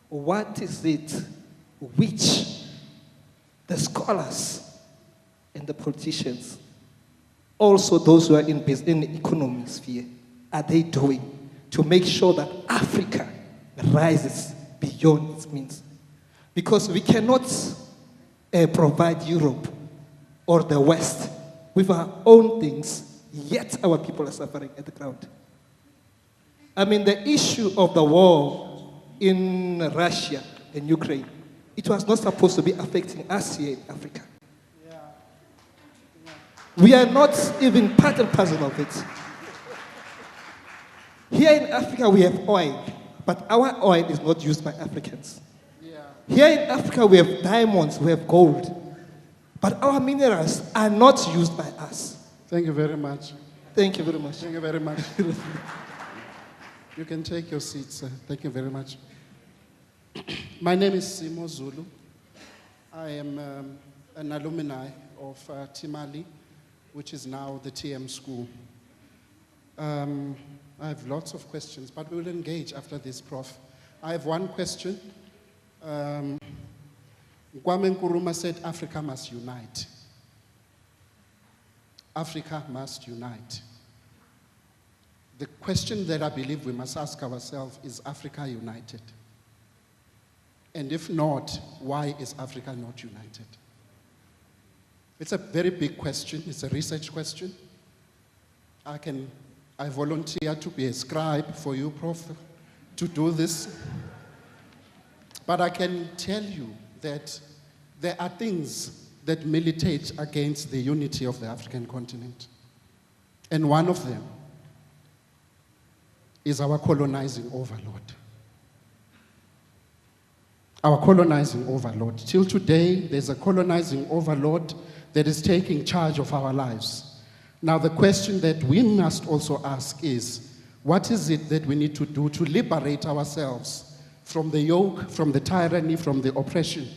What is it which the scholars and the politicians, also those who are in the economic sphere, are they doing to make sure that Africa rises beyond its means? Because we cannot provide Europe or the West with our own things, yet our people are suffering at the ground. I mean, the issue of the war in Russia and Ukraine, it was not supposed to be affecting us here in Africa. We are not even part and parcel of it. Here in Africa, we have oil, but our oil is not used by Africans. Here in Africa, we have diamonds, we have gold, but our minerals are not used by us. Thank you very much. Thank you very much. Thank you very much. You can take your seats, sir. Thank you very much. My name is Simo Zulu. I am an alumni of Timali, which is now the TM school. I have lots of questions, but we will engage after this, Prof. I have one question. Kwame Nkrumah said Africa must unite. Africa must unite. The question that I believe we must ask ourselves is Africa united? And if not, why is Africa not united? It's a very big question. It's a research question. I volunteer to be a scribe for you, Prof, to do this. But I can tell you that there are things that militate against the unity of the African continent. And one of them is our colonizing overlord. Our colonizing overlord. Till today, there's a colonizing overlord that is taking charge of our lives. Now, the question that we must also ask is, what is it that we need to do to liberate ourselves from the yoke, from the tyranny, from the oppression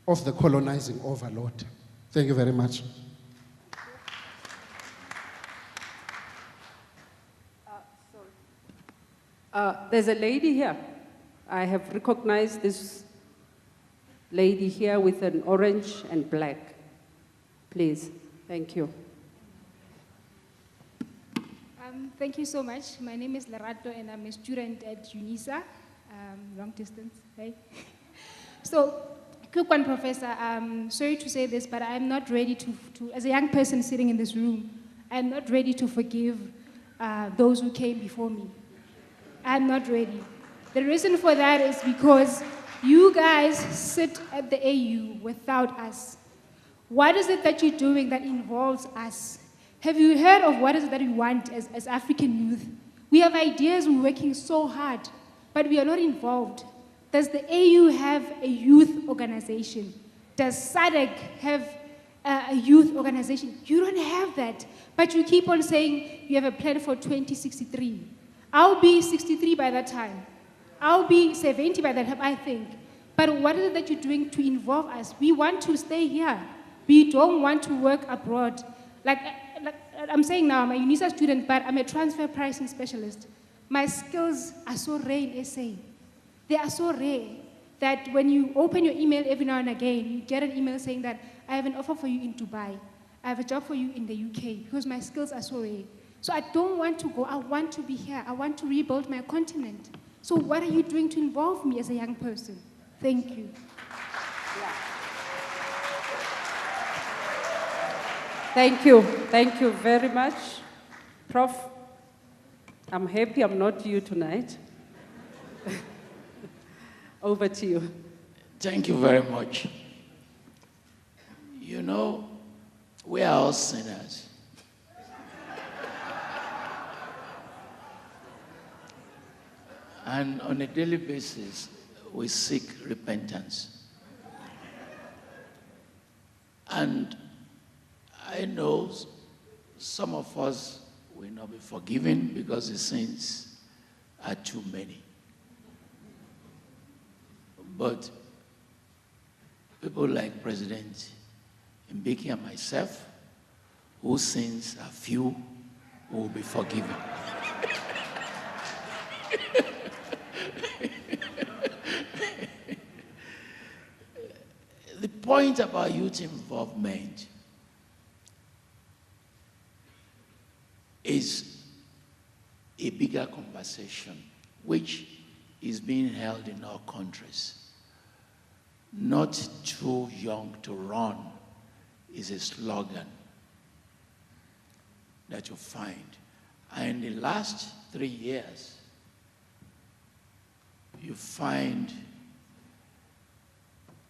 of the colonizing overlord? Thank you very much. There's a lady here. I have recognized this lady here with an orange and black. Please, thank you. Thank you so much. My name is Lerato and I'm a student at UNISA, long distance, right? So, quick one, Professor. Sorry to say this, but I'm not ready to, as a young person sitting in this room, I'm not ready to forgive those who came before me. I'm not ready. The reason for that is because you guys sit at the AU without us. What is it that you're doing that involves us? Have you heard of what is it that we want as African youth? We have ideas, we're working so hard, but we are not involved. Does the AU have a youth organization? Does SADC have a youth organization? You don't have that, but you keep on saying you have a plan for 2063. I'll be 63 by that time. I'll be 70 by that time, I think. But what is it that you're doing to involve us? We want to stay here. We don't want to work abroad. Like I'm saying now, I'm a UNISA student, but I'm a transfer pricing specialist. My skills are so rare in SA. They are so rare that when you open your email every now and again, you get an email saying that I have an offer for you in Dubai. I have a job for you in the UK, because my skills are so rare. So I don't want to go. I want to be here. I want to rebuild my continent. So what are you doing to involve me as a young person? Thank you. Thank you. Thank you very much. Prof, I'm happy I'm not you tonight. Over to you. Thank you very much. You know, we are all sinners. And on a daily basis, we seek repentance. And I know some of us will not be forgiven because the sins are too many. But people like President Mbeki and myself, whose sins are few, will be forgiven. The point about youth involvement is a bigger conversation which is being held in our countries. Not too young to run is a slogan that you find. And in the last 3 years, you find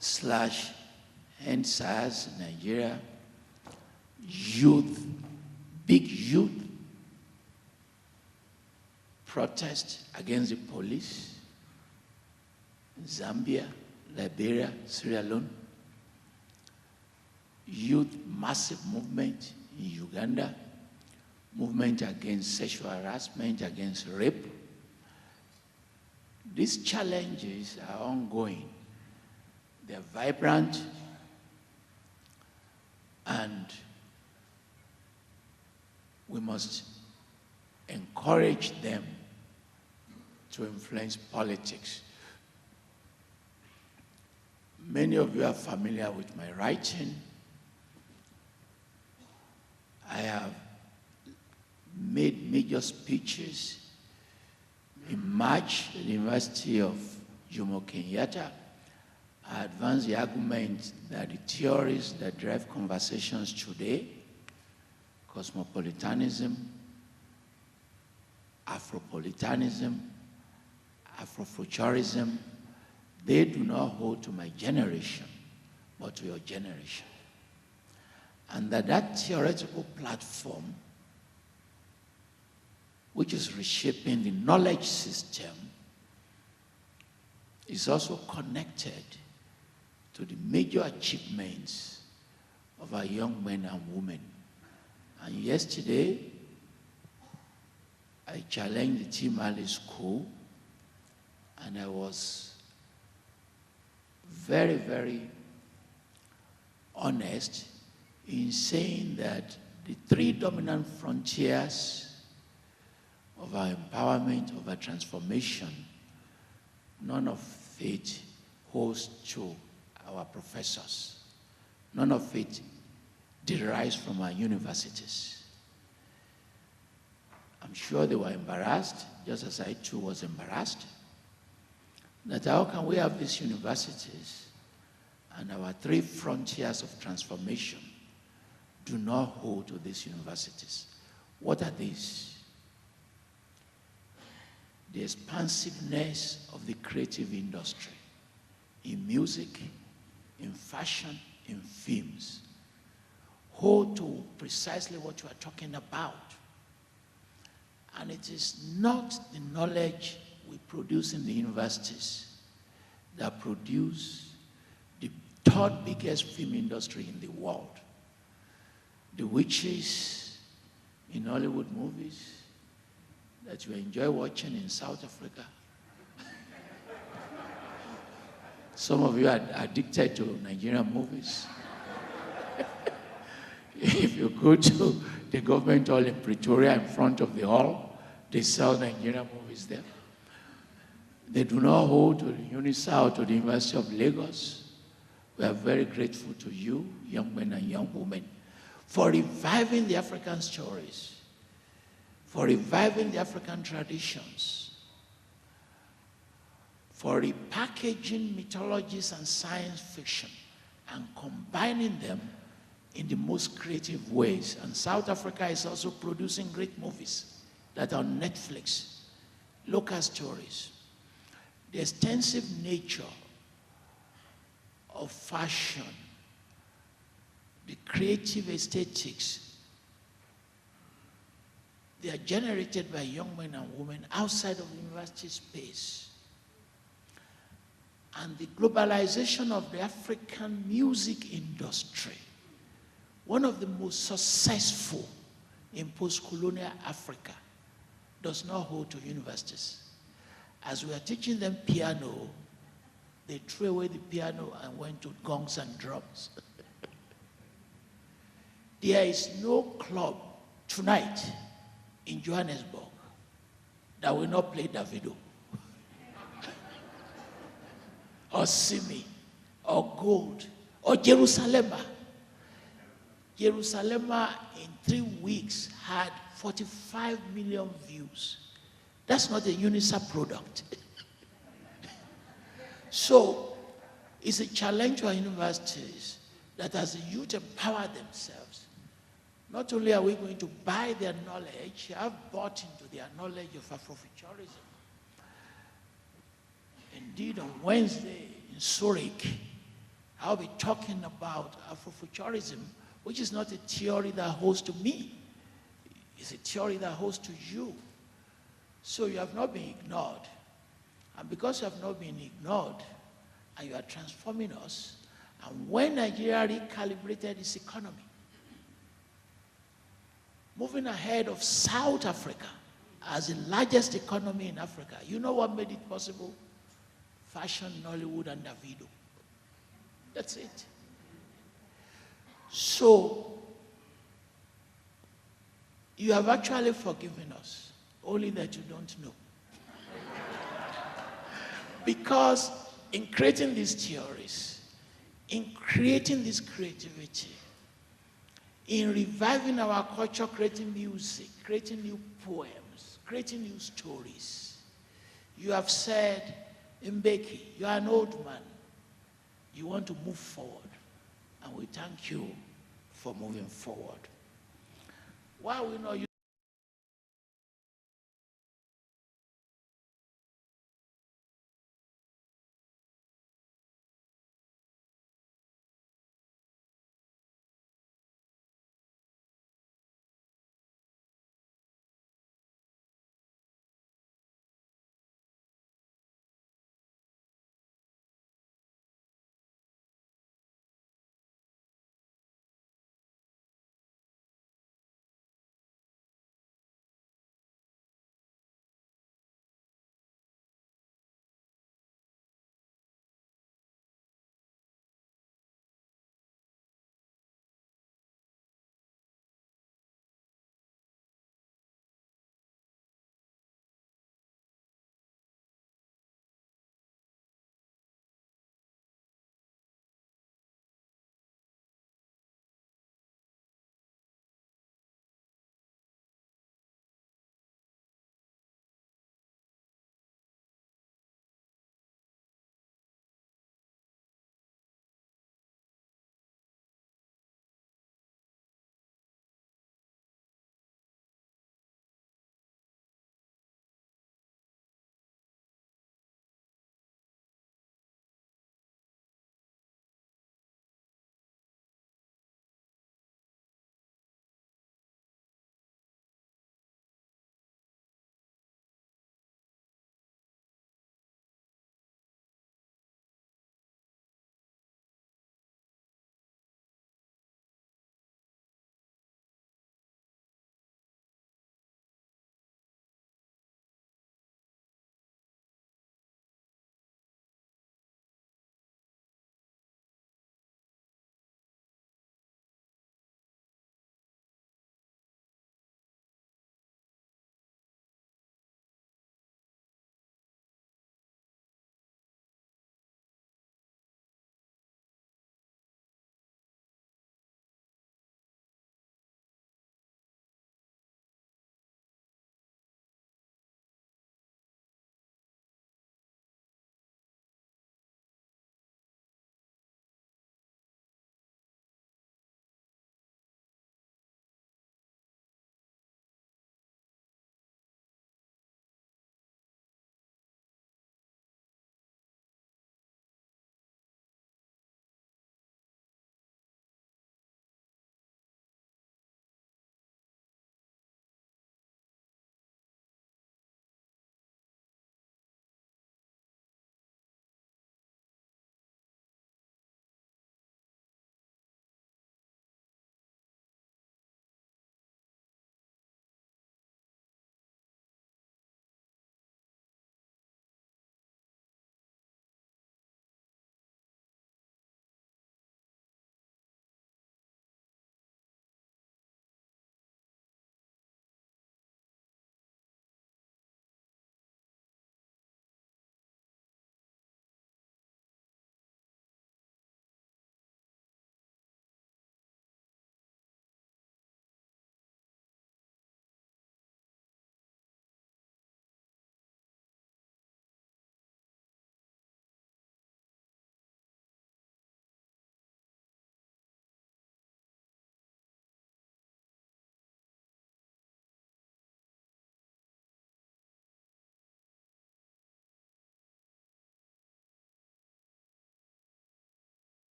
/NSAS Nigeria, youth, big youth, protest against the police, Zambia, Liberia, Sierra Leone, youth massive movement in Uganda, movement against sexual harassment, against rape. These challenges are ongoing. They're vibrant, and we must encourage them to influence politics. Many of you are familiar with my writing. I have made major speeches in March at the University of Jomo Kenyatta. I advanced the argument that the theories that drive conversations today, cosmopolitanism, Afropolitanism, Afrofuturism, they do not hold to my generation, but to your generation. And that theoretical platform, which is reshaping the knowledge system, is also connected to the major achievements of our young men and women. And yesterday, I challenged the Team Ali School, and I was very, very honest in saying that the 3 dominant frontiers of our empowerment, of our transformation, none of it holds to our professors. None of it derives from our universities. I'm sure they were embarrassed, just as I too was embarrassed, that how can we have these universities and our 3 frontiers of transformation do not hold to these universities? What are these? The expansiveness of the creative industry in music, in fashion, in films, hold to precisely what you are talking about. And it is not the knowledge we produce in the universities that produce the third biggest film industry in the world. The witches in Hollywood movies that you enjoy watching in South Africa. Some of you are addicted to Nigerian movies. If you go to the government hall in Pretoria, in front of the hall, they sell Nigerian movies there. They do not hold to the UNISA or to the University of Lagos. We are very grateful to you, young men and young women, for reviving the African stories, for reviving the African traditions, for repackaging mythologies and science fiction and combining them in the most creative ways. And South Africa is also producing great movies that are on Netflix, local stories. The extensive nature of fashion, the creative aesthetics, they are generated by young men and women outside of the university space. And the globalization of the African music industry, one of the most successful in post-colonial Africa, does not hold to universities. As we are teaching them piano, they threw away the piano and went to gongs and drums. There is no club tonight in Johannesburg that will not play Davido, or Simi, or Gold, or Jerusalema. Jerusalema in 3 weeks had 45 million views. That's not a UNISA product. So it's a challenge to our universities that as the youth empower themselves, not only are we going to buy their knowledge, have bought into their knowledge of Afrofuturism. Indeed, on Wednesday in Zurich, I'll be talking about Afrofuturism, which is not a theory that holds to me. It's a theory that holds to you. So you have not been ignored. And because you have not been ignored, and you are transforming us, and when Nigeria recalibrated its economy, moving ahead of South Africa as the largest economy in Africa, you know what made it possible? Fashion, Nollywood, and Davido. That's it. So, you have actually forgiven us, only that you don't know. Because in creating these theories, in creating this creativity, in reviving our culture, creating music, creating new poems, creating new stories, you have said, Mbeki, you are an old man. You want to move forward. And we thank you for moving forward. Why are we not